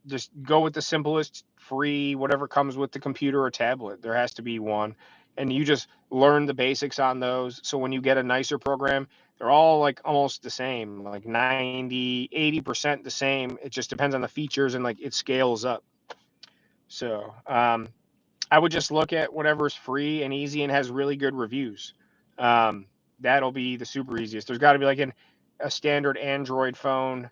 Just go with the simplest free, whatever comes with the computer or tablet. There has to be one. And you just learn the basics on those. So when you get a nicer program, they're all like almost the same, like 90, 80% the same. It just depends on the features and like it scales up. So I would just look at whatever's free and easy and has really good reviews. That'll be the super easiest. There's got to be like a standard Android phone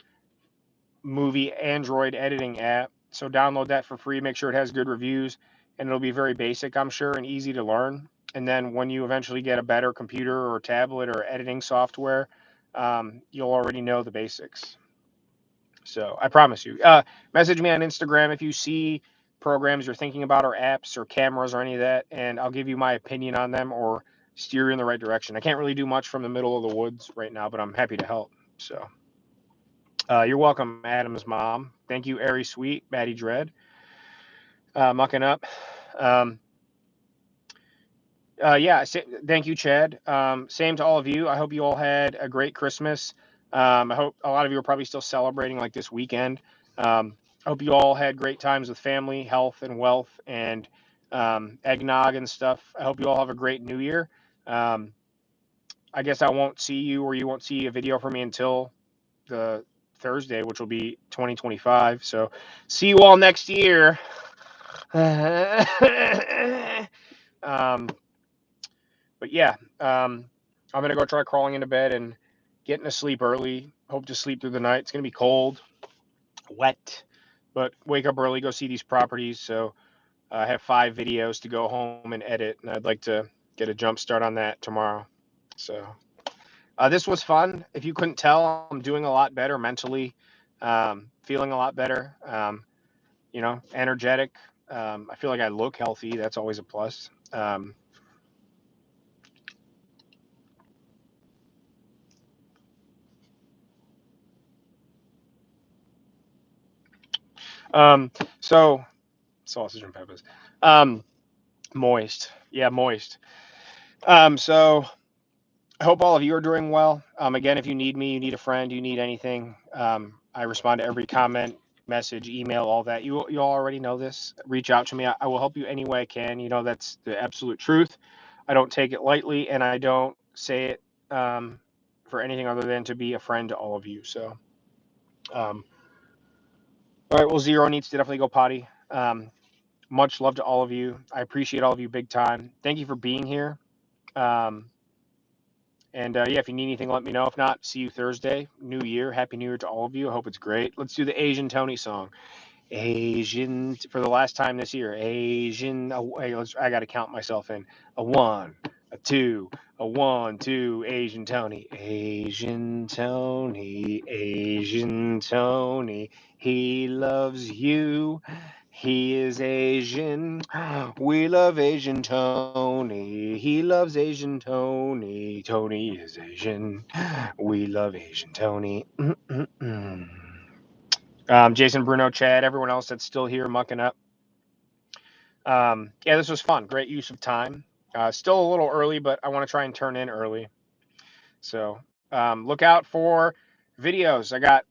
movie Android editing app. So download that for free. Make sure it has good reviews, and it'll be very basic, I'm sure, and easy to learn. And then when you eventually get a better computer or tablet or editing software, you'll already know the basics. So I promise you. Message me on Instagram if you see programs you're thinking about, or apps or cameras or any of that, and I'll give you my opinion on them or steer you in the right direction. I can't really do much from the middle of the woods right now, but I'm happy to help. So. You're welcome, Adam's mom. Thank you, Airy Sweet, Maddie Dread, Mucking Up. Yeah, thank you, Chad. Same to all of you. I hope you all had a great Christmas. I hope a lot of you are probably still celebrating like this weekend. I hope you all had great times with family, health, and wealth, and eggnog and stuff. I hope you all have a great New Year. I guess I won't see you, or you won't see a video from me until the Thursday, which will be 2025. So see you all next year. But yeah, I'm going to go try crawling into bed and getting to sleep early. Hope to sleep through the night. It's going to be cold, wet, but wake up early, go see these properties. So I have 5 videos to go home and edit, and I'd like to get a jump start on that tomorrow. So this was fun. If you couldn't tell, I'm doing a lot better mentally, feeling a lot better, energetic. I feel like I look healthy. That's always a plus. So sausage and peppers. Moist. Yeah, moist. So I hope all of you are doing well. Again, if you need me, you need a friend, you need anything, I respond to every comment, message, email, all that. You all already know this. Reach out to me. I will help you any way I can. You know, that's the absolute truth. I don't take it lightly, and I don't say it for anything other than to be a friend to all of you. So, all right. Well, Zero needs to definitely go potty. Much love to all of you. I appreciate all of you big time. Thank you for being here. Yeah, if you need anything, let me know. If not, see you Thursday. New Year. Happy New Year to all of you. I hope it's great. Let's do the Asian Tony song. Asian for the last time this year. Asian. I got to count myself in. A 1, a 2, a 1, 2. Asian Tony. Asian Tony. Asian Tony. He loves you. He is Asian. We love Asian Tony. He loves Asian Tony. Tony is Asian. We love Asian Tony. Jason, Bruno, Chad, everyone else that's still here mucking up. Yeah, this was fun. Great use of time. Still a little early, but I want to try and turn in early. So look out for videos. I got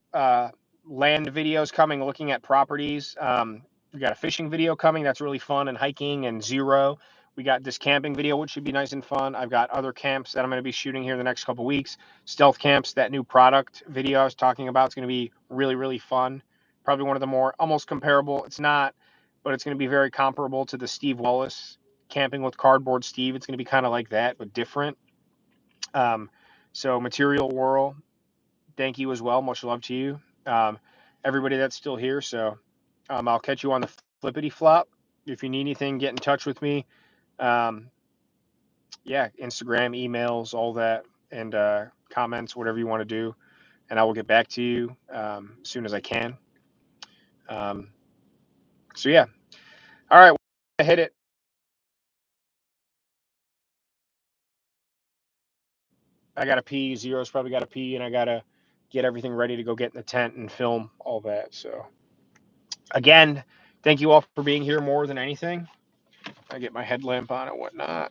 land videos coming, looking at properties. We got a fishing video coming that's really fun, and hiking and zero. We got this camping video, which should be nice and fun. I've got other camps that I'm going to be shooting here the next couple weeks. Stealth camps, that new product video I was talking about, is going to be really, really fun. Probably one of the more almost comparable. It's not, but it's going to be very comparable to the Steve Wallace Camping with Cardboard Steve. It's going to be kind of like that, but different. So Material Whirl, thank you as well. Much love to you. Everybody that's still here. So I'll catch you on the flippity flop. If you need anything, get in touch with me. Yeah, Instagram, emails, all that, and comments, whatever you want to do. And I will get back to you as soon as I can. So yeah. All right, hit it. I got to pee. Zero's probably got to pee, and I got to get everything ready to go get in the tent and film all that. So again, thank you all for being here more than anything. I get my headlamp on and whatnot.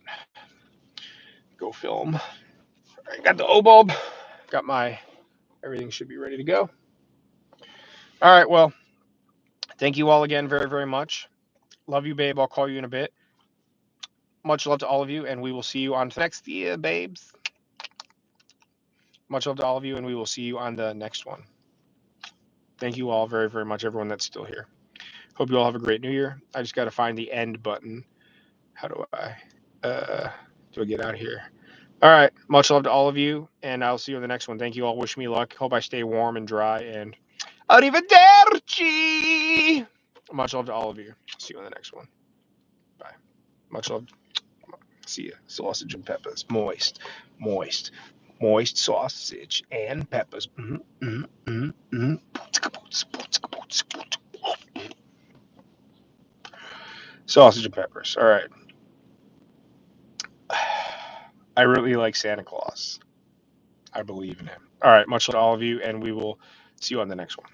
Go film. I got the O-bulb. Got my, everything should be ready to go. All right, well, thank you all again very, very much. Love you, babe. I'll call you in a bit. Much love to all of you, and we will see you on next year, babes. Much love to all of you, and we will see you on the next one. Thank you all very, very much, everyone that's still here. Hope you all have a great new year. I just got to find the end button. How do I get out of here? All right. Much love to all of you, and I'll see you in the next one. Thank you all. Wish me luck. Hope I stay warm and dry, and arrivederci. Much love to all of you. See you in the next one. Bye. Much love. See you. Sausage and peppers. Moist. Moist. Moist sausage and peppers. Sausage and peppers. All right. I really like Santa Claus. I believe in him. All right. Much love to all of you, and we will see you on the next one.